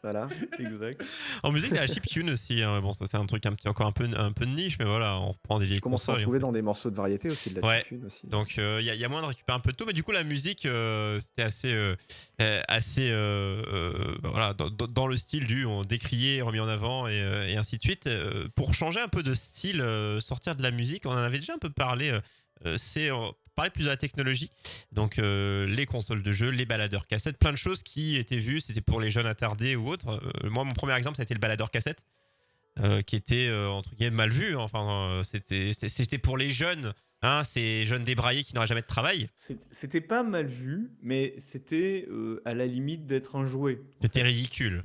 Voilà. exact. En musique, il y a la chiptune aussi, hein. Bon, ça, c'est un truc encore un peu de niche, mais voilà, on reprend des Je vieilles commence à en consoles et on trouver fait. dans des morceaux de variété aussi, de la Ouais. chiptune aussi. Donc il y a moyen de récupérer un peu de tout, mais du coup la musique c'était assez voilà, dans le style du on décrié, remis en avant et ainsi de suite. Pour changer un peu de style, sortir de la musique, on en avait déjà un peu parlé. C'est parler plus de la technologie, donc les consoles de jeux, les baladeurs cassettes, plein de choses qui étaient vues, c'était pour les jeunes attardés ou autres. Moi mon premier exemple ça a été le baladeur cassette. Qui était entre guillemets mal vu. Enfin, c'était pour les jeunes, hein, ces jeunes débraillés qui n'auraient jamais de travail. C'était pas mal vu, mais c'était à la limite d'être un jouet. C'était ridicule.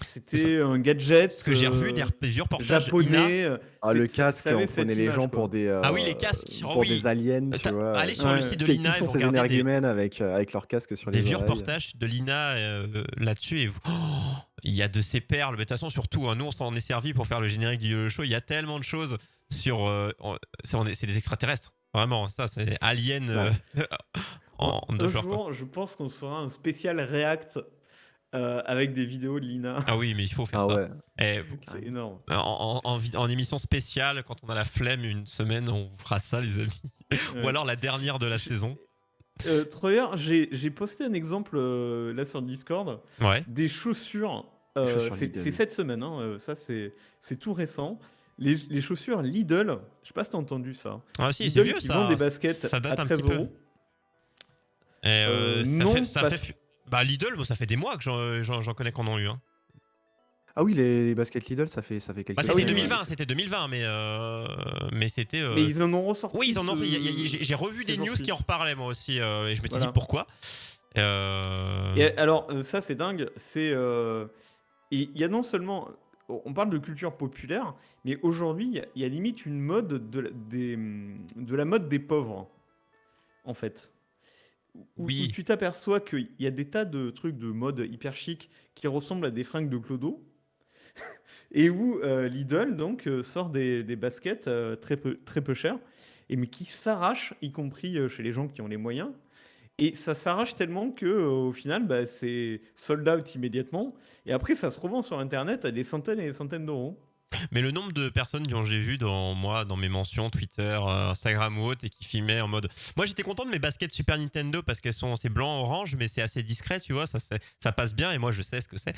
C'était un gadget Parce que j'ai revu des vieux reportages INA. japonais. Le casque, ça avait on prenait cette les image, gens quoi. pour des Ah oui, les casques. Oh pour oui. des aliens, tu vois. Allez sur le Ouais. site de Qui l'INA et sont vous ces regardez énergumènes avec leur casque sur des les vieux oreilles. reportages de l'INA là-dessus et vous. Oh, il y a de ces perles. Mais de toute façon, surtout, hein, nous on s'en est servi pour faire le générique du YOLO Show. Il y a tellement de choses sur. C'est des extraterrestres. Vraiment, ça, c'est Alien en deux Un genres, quoi. jour, je pense qu'on fera un spécial React avec des vidéos de l'INA. Ah oui, mais il faut faire Ah ça. ouais. Et C'est énorme. en émission spéciale, quand on a la flemme une semaine, on fera ça, les amis. Ou alors la dernière de la Je- saison. Troyer, j'ai posté un exemple là sur Discord Ouais. des chaussures. Les chaussures C'est Lidl. cette semaine, hein, ça c'est tout récent. Les chaussures Lidl, je sais pas si t'as entendu ça. Ah si, c'est Lidl vieux qui ça. vend des baskets Ça à date un 13 petit peu. euros. Et Non, ça pas- fait. Bah Lidl, moi, ça fait des mois que j'en connais qu'on en a eu. Hein. Ah oui, les baskets Lidl, ça fait quelques Bah, années. c'était oui, 2020, c'était 2020, mais c'était. Mais ils en ont ressorti. Oui, ils en ont. ce- J'ai revu ces des news jours-ci. qui en reparlaient moi aussi, et je me suis Voilà. dit pourquoi. Et alors, ça c'est dingue. Il y a non seulement, on parle de culture populaire, mais aujourd'hui il y a limite une mode de la mode des pauvres, en fait. Où Oui. tu t'aperçois qu'il y a des tas de trucs de mode hyper chic qui ressemblent à des fringues de clodo, et où Lidl donc sort des baskets très peu chères, mais qui s'arrachent, y compris chez les gens qui ont les moyens. Et ça s'arrache tellement que au final, bah, c'est sold out immédiatement. Et après, ça se revend sur Internet à des centaines et des centaines d'euros. Mais le nombre de personnes que j'ai vu dans mes mentions Twitter, Instagram ou autre, et qui filmaient en mode. Moi, j'étais content de mes baskets Super Nintendo parce qu'elles sont c'est blanc orange, mais c'est assez discret, tu vois, ça passe bien et moi je sais ce que c'est.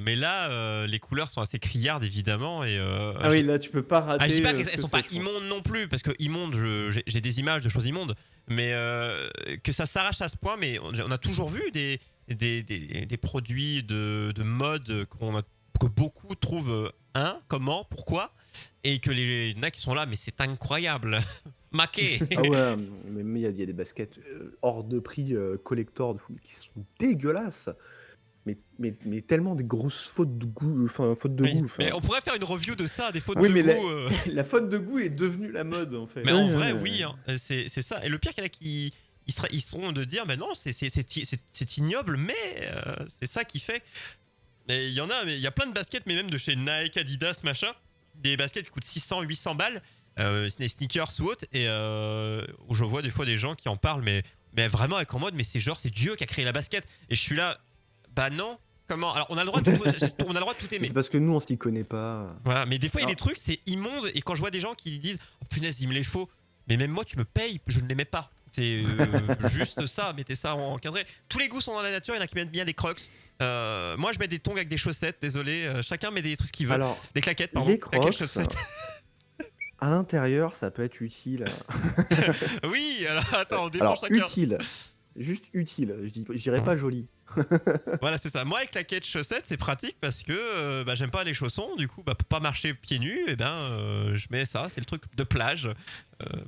Mais là, les couleurs sont assez criardes évidemment et. Ah oui, là, tu peux pas rater. Ah, je dis pas ce qu'elles que sont c'est, pas je pense. immondes non plus, parce que immondes, j'ai des images de choses immondes, mais que ça s'arrache à ce point, mais on a toujours vu des produits de mode que beaucoup trouvent comment, pourquoi, et que les nains qui sont là, mais c'est incroyable. Maquet. Ah ouais, mais il y a des baskets hors de prix collector qui sont dégueulasses. Mais tellement des grosses fautes de goût. Enfin, fautes de Oui, goût. enfin. mais on pourrait faire une review de ça, des fautes Oui, de mais goût. La faute de goût est devenue la mode, en fait. Mais en Ouais, vrai, ouais, oui, hein, c'est ça. Et le pire qu'il y en a qui ils sont de dire, mais non, c'est ignoble, mais c'est ça qui fait. Et il y en a, mais il y a plein de baskets, mais même de chez Nike, Adidas, machin, des baskets qui coûtent 600, 800 balles, des sneakers ou autres, et où je vois des fois des gens qui en parlent, mais vraiment avec en mode, mais c'est Dieu qui a créé la basket. Et je suis là, bah non. Comment? Alors on a le droit de tout, on a le droit de tout aimer. C'est parce que nous, on s'y connaît pas. Voilà, mais des fois il y a Alors- des trucs, c'est immonde, et quand je vois des gens qui disent, oh, punaise, il me les faut, mais même moi tu me payes, je ne les mets pas. C'est juste ça, mettez ça encadré. Tous les goûts sont dans la nature, il y en a qui mettent bien des crocs. Moi je mets des tongs avec des chaussettes, désolé, chacun met des trucs qu'il veut. Alors, Des claquettes, pardon. les Claquettes, crocs, chaussettes. à l'intérieur, ça peut être utile. Oui, alors attends, on dépend Alors, chacun. utile. Juste utile. Je dirais pas joli. Voilà, c'est ça. Moi, avec claquettes, chaussettes, c'est pratique parce que j'aime pas les chaussons. Du coup, pour pas marcher pieds nus, je mets ça. C'est le truc de plage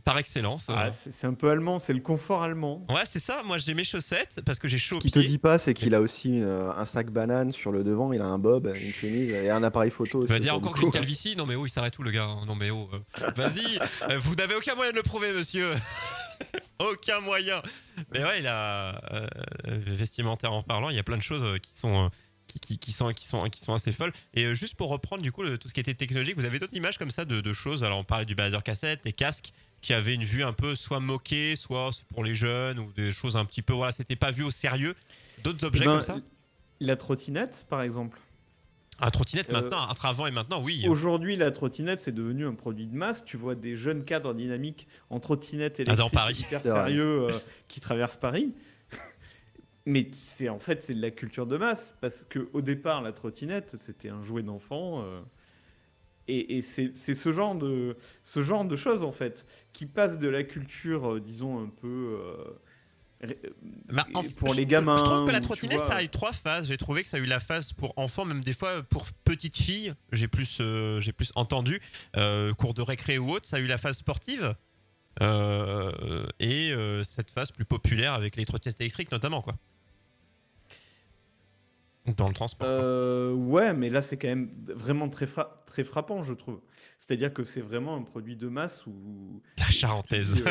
par excellence. Ah, c'est un peu allemand, c'est le confort allemand. Ouais, c'est ça. Moi, j'ai mes chaussettes parce que j'ai chaud Ce aux qu'il te pieds. dit pas, c'est qu'il a aussi un sac banane sur le devant, il a un bob, une chemise et un appareil photo. Tu vas aussi dire autour encore du que j'ai une cou. calvitie? Non mais oh, il s'arrête tout le gars. Non mais oh, vas-y, vous n'avez aucun moyen de le prouver, monsieur. Aucun moyen. Mais ouais, il a vestimentaire en parlant, il y a plein de choses qui sont assez folles. Et juste pour reprendre du coup tout ce qui était technologique, vous avez d'autres images comme ça de choses. Alors on parlait du baladeur cassette, des casques qui avaient une vue un peu soit moquée, soit pour les jeunes ou des choses un petit peu voilà, c'était pas vu au sérieux. D'autres objets Eh ben, comme ça. La trottinette, par exemple. Un trottinette maintenant, entre avant et maintenant, oui. Aujourd'hui, la trottinette, c'est devenu un produit de masse. Tu vois des jeunes cadres dynamiques en trottinette dans électrique Paris. hyper C'est vrai. sérieux qui traversent Paris. Mais en fait, c'est de la culture de masse. Parce qu'au départ, la trottinette, c'était un jouet d'enfant. Et c'est ce genre de choses, en fait, qui passe de la culture, disons, un peu... Bah, pour les gamins. Je trouve que la ou, tu trottinette, vois, ça a eu 3 phases. J'ai trouvé que ça a eu la phase pour enfants, même des fois pour petites filles. J'ai plus entendu. Cours de récré ou autre, ça a eu la phase sportive. Et cette phase plus populaire avec les trottinettes électriques, notamment, quoi. Dans le transport. Ouais, mais là, c'est quand même vraiment très frappant, je trouve. C'est-à-dire que c'est vraiment un produit de masse où... La charentaise.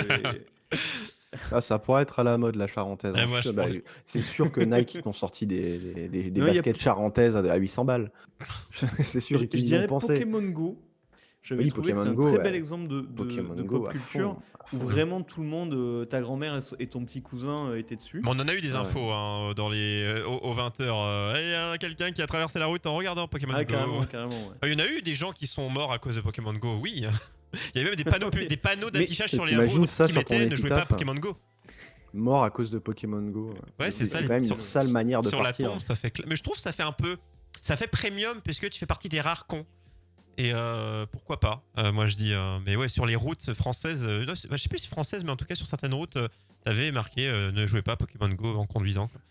Ah, ça pourrait être à la mode, la charentaise. Ouais, hein. moi, je Bah, pense- c'est sûr que Nike ils ont sorti des Non, il y a- baskets charentaises à 800 balles. C'est sûr Je qu'ils y dirais ont pensé. Pokémon Go. J'avais Oui, trouvé que c'est Pokémon un Go, très ouais. bel exemple Pokémon de Go pop à culture fond, où vraiment tout le monde, ta grand-mère et ton petit cousin étaient dessus. Mais on en a eu des Ouais. infos hein, dans les, aux 20h. Il y a quelqu'un qui a traversé la route en regardant Pokémon Ah, Go. carrément, ouais. Il y en a eu des gens qui sont morts à cause de Pokémon Go, oui. Il y avait même des panneaux, Oui. des panneaux Mais d'affichage sur les t'imagines routes ça qui sur ton mettaient ne jouez pas à épitaphe Pokémon Go. Mort à cause de Pokémon Go. Ouais, c'est ça. C'est quand même une sale manière de sur partir. la tombe, ça fait. Mais je trouve que ça fait un peu. Ça fait premium puisque tu fais partie des rares cons. Et pourquoi pas moi je dis. Mais ouais, sur les routes françaises. Non, je sais plus si françaises, mais en tout cas sur certaines routes, t'avais marqué ne jouez pas à Pokémon Go en conduisant. Quoi.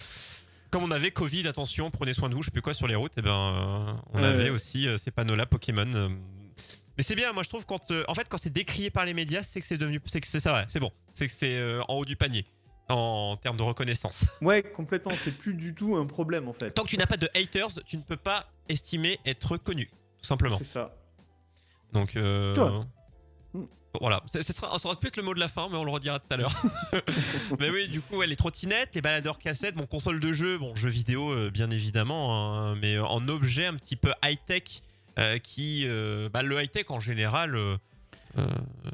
Comme on avait Covid, attention, prenez soin de vous, je sais plus quoi sur les routes, et ben on avait aussi ces panneaux-là Pokémon. Mais c'est bien, moi je trouve quand en fait quand c'est décrié par les médias, c'est que c'est devenu, c'est que c'est ça, ouais, c'est bon, c'est que c'est en haut du panier en termes de reconnaissance. Ouais, complètement. C'est plus du tout un problème en fait. Tant que tu n'as pas de haters, tu ne peux pas estimer être connu, tout simplement. C'est ça. Donc Ouais. voilà, ça aurait pu être le mot de la fin, mais on le redira tout à l'heure. Mais oui, du coup, ouais, les trottinettes, les baladeurs cassettes, bon, console de jeu, bon, jeux vidéo, bien évidemment, hein, mais en objet un petit peu high-tech, le high-tech en général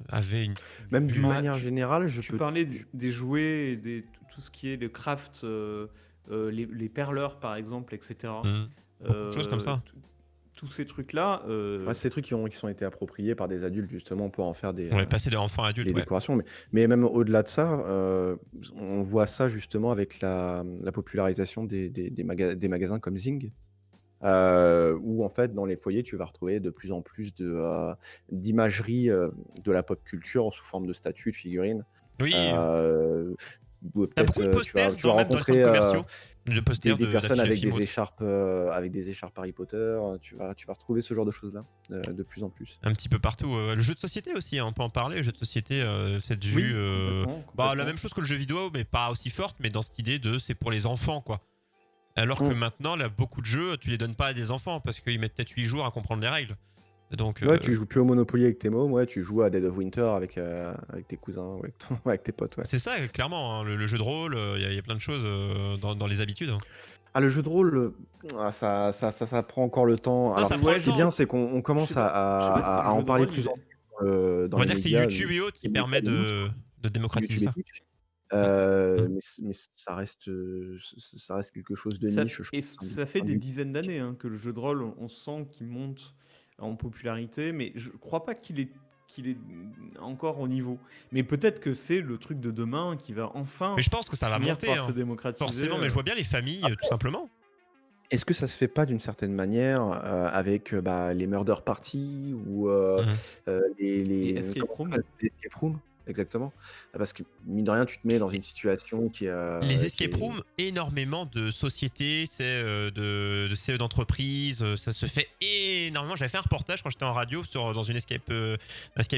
avait une. Même d'une Bah, manière générale, Tu parlais des jouets, et tout ce qui est le craft, les perleurs par exemple, etc. Beaucoup de choses comme ça. Tous ces trucs-là. Ouais, c'est des trucs qui ont été appropriés par des adultes justement pour en faire des, On est passé de enfant à adulte, des ouais. décorations. Mais même au-delà de ça, on voit ça justement avec la popularisation des magasins comme Zing. Où en fait dans les foyers tu vas retrouver de plus en plus d'imagerie de la pop culture sous forme de statues, de figurines. Oui, Ou t'as beaucoup de posters tu vas même dans les centres rencontrer commerciaux. De posters des personnes d'affiches avec des écharpes Harry Potter. Tu vas retrouver ce genre de choses là de plus en plus. un petit peu partout. Le jeu de société aussi, hein, on peut en parler. Le jeu de société, cette vue, complètement. la même chose que le jeu vidéo, mais pas aussi forte, mais dans cette idée de c'est pour les enfants, quoi. Alors que maintenant, là, beaucoup de jeux, tu les donnes pas à des enfants parce qu'ils mettent peut-être 8 jours à comprendre les règles. Donc, Ouais, tu joues plus au Monopoly avec tes mômes, ouais, tu joues à Dead of Winter avec tes cousins, ou avec tes potes, ouais. c'est ça, clairement. Hein, le jeu de rôle, il y a plein de choses dans les habitudes. Hein. Ah, le jeu de rôle, ça prend encore le temps. Non, Alors, ça prend ce le qui est temps. bien, c'est qu'on commence Je sais pas à si le en jeu de parler rôle, plus il en est- plus dans On va les dire que c'est médias, YouTube et autres qui les permet médias, de démocratiser YouTube ça. et Twitch. Mais ça reste quelque chose de Ça, niche, je et pense. ça fait des dizaines d'années que le jeu de rôle, on sent qu'il monte en popularité, mais je crois pas qu'il est encore au niveau. Mais peut-être que c'est le truc de demain qui va enfin Mais je pense que ça va finir monter, par hein, se démocratiser. forcément. Mais je vois bien les familles, tout simplement. Est-ce que ça se fait pas d'une certaine manière avec les murder parties ou Les escape comment ça rooms. s'appelle, les escape rooms? Exactement. Parce que mine de rien, tu te mets dans une situation qui Les qui escape est rooms, énormément de sociétés, de CE d'entreprise, ça se fait énormément. J'avais fait un reportage quand j'étais en radio dans une escape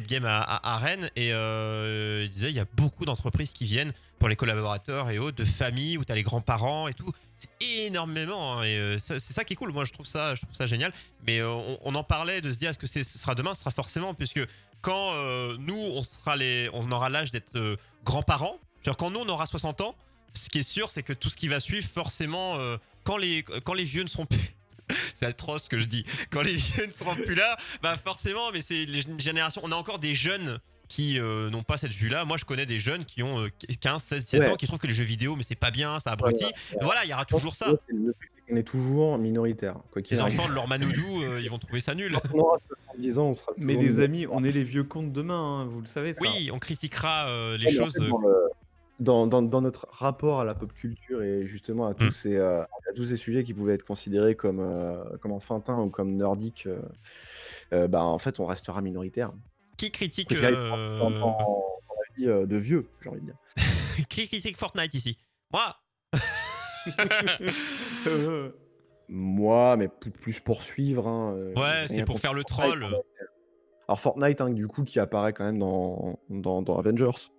game à Rennes et il disait il y a beaucoup d'entreprises qui viennent pour les collaborateurs et autres, de familles où tu as les grands-parents et tout. C'est énormément hein, et c'est ça qui est cool. Moi je trouve ça génial. Mais on en parlait de se dire est-ce que ce sera demain, ce sera forcément puisque quand nous on aura l'âge d'être grands-parents, c'est-à-dire quand nous on aura 60 ans, ce qui est sûr c'est que tout ce qui va suivre forcément quand les vieux ne seront plus c'est atroce ce que je dis, quand les vieux ne seront plus là, bah forcément, mais c'est les générations, on a encore des jeunes qui n'ont pas cette vue-là. Moi, je connais des jeunes qui ont 15, 16, 17 ans qui trouvent que les jeux vidéo, mais c'est pas bien, ça abrutit. Voilà, il y aura toujours ça. Le truc, c'est qu'on est toujours minoritaire. Quoi qu'il Les arrive. enfants de leur Manoudou, ils vont trouver ça nul. Quand on aura 70 ans, on sera Mais toujours les amis, on est les vieux comptes demain, vous le savez. Ça. Oui, on critiquera les Ouais, mais en choses. fait, dans notre rapport à la pop culture et justement à tous ces sujets qui pouvaient être considérés comme enfantins ou comme nordiques, en fait, on restera minoritaire. Qui critique Quoi qu'il arrive, dans la vie de vieux, j'ai envie de dire. qui critique Fortnite ici? Moi. Moi, mais plus pour suivre. Ouais, c'est pour faire le troll. Alors Fortnite, du coup, qui apparaît quand même dans Avengers.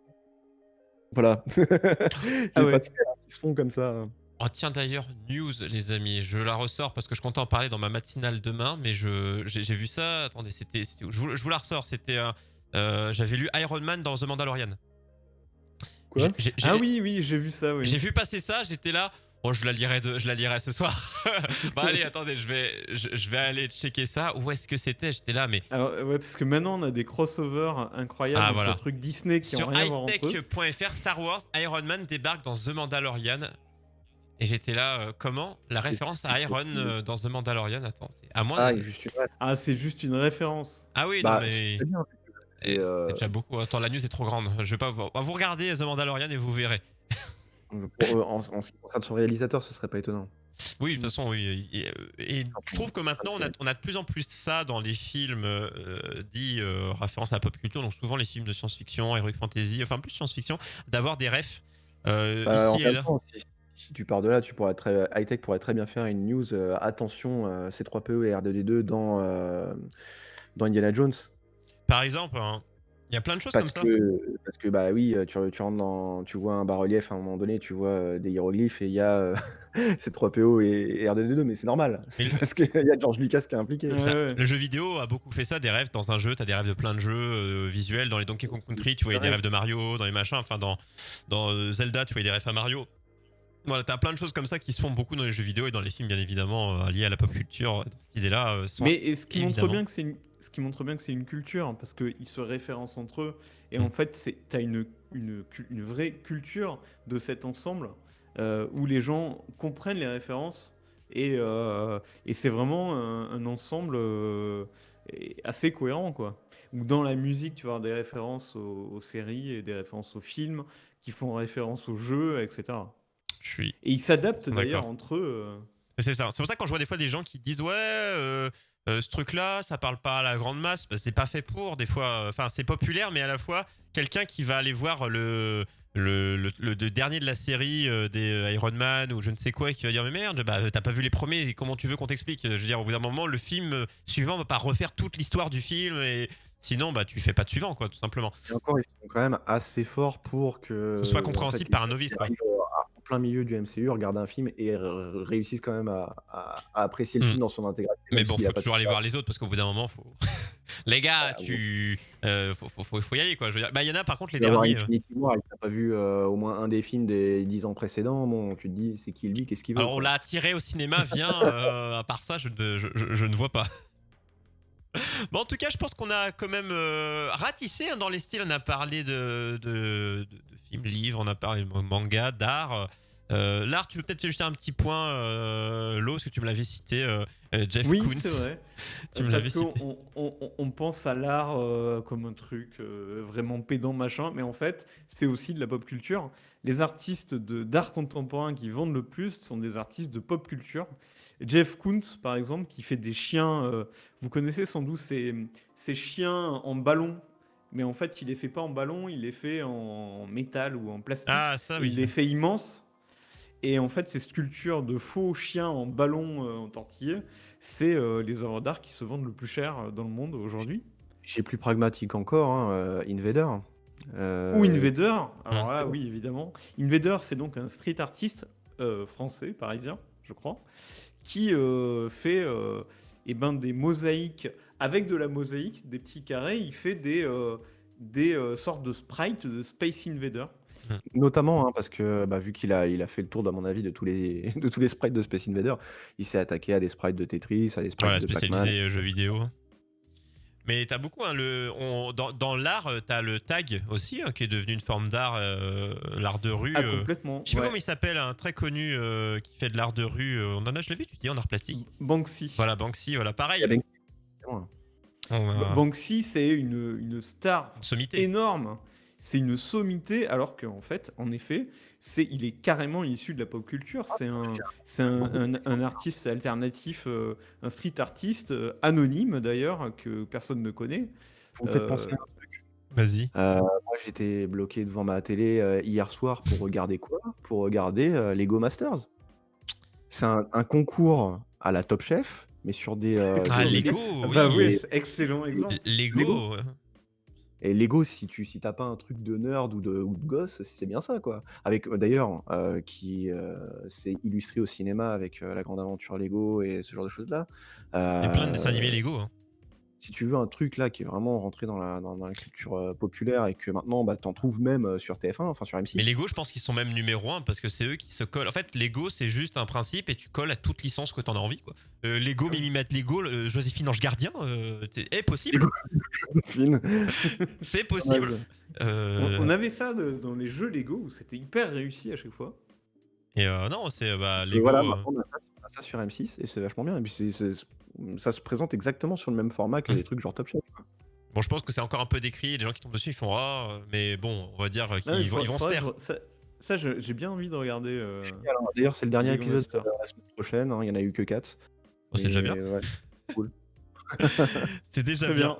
Voilà. Il y a pas de qui se font comme ça. Oh tiens d'ailleurs, news les amis, je la ressors parce que je comptais en parler dans ma matinale demain, mais j'ai vu ça, attendez, c'était où je vous la ressors, c'était j'avais lu Iron Man dans The Mandalorian. Quoi? Ah oui, j'ai vu ça, oui. J'ai vu passer ça, j'étais là, Oh, je la lirai ce soir. Bah allez, attendez, je vais aller checker ça. Où est-ce que c'était? J'étais là, mais Alors, ouais, parce que maintenant, on a des crossovers incroyables entre voilà. trucs Disney qui ont Sur rien à voir entre eux. hightech.fr, Star Wars, Iron Man débarque dans The Mandalorian. Et j'étais là, comment? La référence à Iron dans The Mandalorian, attends, c'est à moins. Ah, juste une Ah, c'est juste une référence. Ah oui, non Bah, mais c'est bien. c'est déjà beaucoup. Attends, la news est trop grande. Je vais pas vous regardez The Mandalorian et vous verrez. En ce qui concerne son réalisateur, ce serait pas étonnant. Oui, de toute façon, oui. Et je trouve que maintenant, on a de plus en plus ça dans les films dits référence à la pop culture, donc souvent les films de science-fiction, heroic fantasy, enfin plus science-fiction, d'avoir des refs En ici et même là. temps, si tu pars de là, tu pourrais Hightech pourrait très bien faire une news, attention, C3PO et R2D2 dans Indiana Jones. Par exemple, hein, il y a plein de choses comme ça. Parce que bah oui, tu rentres tu vois un bas-relief à un moment donné, tu vois, des hiéroglyphes et il y a, C3PO et R2D2, mais c'est normal. Mais C'est parce qu'il y a George Lucas qui est impliqué. Ouais. Le jeu vidéo a beaucoup fait ça, des rêves dans un jeu, t'as des rêves de plein de jeux visuels, dans les Donkey Kong Country, tu voyais des rêves de Mario, dans les machins, enfin dans Zelda, tu voyais des rêves à Mario. Voilà, t'as plein de choses comme ça qui se font beaucoup dans les jeux vidéo et dans les films, bien évidemment, liés à la pop culture. Cette idée-là, Mais ce qui montre évidemment. bien que c'est une culture, hein, parce qu'ils se référencent entre eux. Et Mm. en fait, t'as une vraie culture de cet ensemble où les gens comprennent les références. Et c'est vraiment un ensemble assez cohérent, quoi. Où dans la musique, tu vas avoir des références aux séries et des références aux films qui font référence aux jeux, etc. Je suis Et ils s'adaptent d'ailleurs d'accord. entre eux. C'est ça. C'est pour ça que quand je vois des fois des gens qui disent ouais, ce truc-là, ça parle pas à la grande masse, bah, c'est pas fait pour. Des fois, enfin, c'est populaire, mais à la fois quelqu'un qui va aller voir le dernier de la série des Iron Man ou je ne sais quoi, et qui va dire mais merde, bah t'as pas vu les premiers, et comment tu veux qu'on t'explique? Je veux dire, au bout d'un moment, le film suivant va pas refaire toute l'histoire du film et sinon, bah tu fais pas de suivant, quoi, tout simplement. Et encore, ils sont quand même assez forts pour que, Ce soit en fait, compréhensible par un novice, quoi. arrivent en plein milieu du MCU, regardent un film et réussissent quand même à apprécier le Mm. film dans son intégralité. Mais même bon, s'il y a faut pas toujours aller voir les autres parce qu'au bout d'un moment, faut. Les gars, faut y aller, quoi. Je veux dire, bah, il y en a par contre les Tu vas voir derniers. Infinity War et que t'as pas vu au moins un des films des 10 ans précédents, bon, tu te dis, c'est qui lui, qu'est-ce qu'il veut, Alors on quoi. l'a attiré au cinéma, viens. À part ça, je ne vois pas. Bon, en tout cas, je pense qu'on a quand même ratissé hein, dans les styles. On a parlé de films, livres, on a parlé de manga, d'art. L'art, tu veux peut-être juste un petit point, Lo, parce que tu me l'avais cité, Jeff Oui, Koons. c'est vrai. Tu me l'avais Parce cité. qu'on pense à l'art comme un truc vraiment pédant, machin, mais en fait, c'est aussi de la pop culture. Les artistes d'art contemporain qui vendent le plus sont des artistes de pop culture. Jeff Koons, par exemple, qui fait des chiens, vous connaissez sans doute ces chiens en ballon, mais en fait, il les fait pas en ballon, il les fait en métal ou en plastique. Ah, ça, Et oui. il les fait immenses. Et en fait, ces sculptures de faux chiens en ballon en tortillé, c'est les œuvres d'art qui se vendent le plus cher dans le monde aujourd'hui. J'ai plus pragmatique encore, hein, Invader. Ou Invader, alors Hum. là, oui, évidemment. Invader, c'est donc un street artiste français, parisien, je crois, qui fait eh ben, des mosaïques. Avec de la mosaïque, des petits carrés, il fait des sortes de sprites de Space Invader. Notamment, hein, parce que bah, vu il a fait le tour, à mon avis, de tous les, de tous les sprites de Space Invader, il s'est attaqué à des sprites de Tetris, à des sprites Voilà, de Pac-Man. spécialisé jeux vidéo. Mais t'as beaucoup, hein, dans l'art, t'as le tag aussi, hein, qui est devenu une forme d'art, l'art de rue. Ah, complètement. Je sais pas ouais. comment il s'appelle, un très connu qui fait de l'art de rue. On en a, je l'ai vu, tu dis, en art plastique. Banksy. Voilà, Banksy, voilà, Il pareil. y a Banksy, hein. Banksy, c'est une star Sommité. énorme. C'est une sommité, alors qu'en fait, en effet, il est carrément issu de la pop culture. C'est un artiste alternatif, un street artiste anonyme d'ailleurs, que personne ne connaît. Vous me faites penser à un truc. Vas-y. Moi, j'étais bloqué devant ma télé hier soir pour regarder quoi? Pour regarder Lego Masters. C'est un concours à la Top Chef, mais sur des. Ah, des- Lego, Bah oui. oui, excellent exemple. Lego. Et Lego, si t'as pas un truc de nerd ou de gosse, c'est bien ça, quoi. Avec d'ailleurs, qui s'est illustré au cinéma avec La Grande Aventure Lego et ce genre de choses-là. Il y a plein de dessins animés Lego. Hein. si tu veux un truc là qui est vraiment rentré dans la culture populaire et que maintenant bah, t'en trouves même sur TF1, enfin sur Mais M6. Lego, je pense qu'ils sont même numéro 1 parce que c'est eux qui se collent. En fait, Lego, c'est juste un principe et tu colles à toute licence que t'en as envie, quoi. Lego, Mimimette Lego, Joséphine Ange Gardien, est possible. Fine. C'est possible. On avait ça dans les jeux Lego où c'était hyper réussi à chaque fois. Et non, c'est Et Lego. voilà, maintenant on a ça sur M6 et c'est vachement bien. Et puis ça se présente exactement sur le même format que les trucs genre Top Chef. Quoi. Bon, je pense que c'est encore un peu décrit. Il y a des gens qui tombent dessus, ils font mais bon, on va dire qu'ils Non, mais ils vont se taire. Ça, j'ai bien envie de regarder. Génial, hein. D'ailleurs, c'est le dernier Lego épisode Master. la semaine prochaine. Hein. Il y en a eu que 4. Oh, c'est déjà bien. Ouais, cool. C'est déjà Très bien. bien.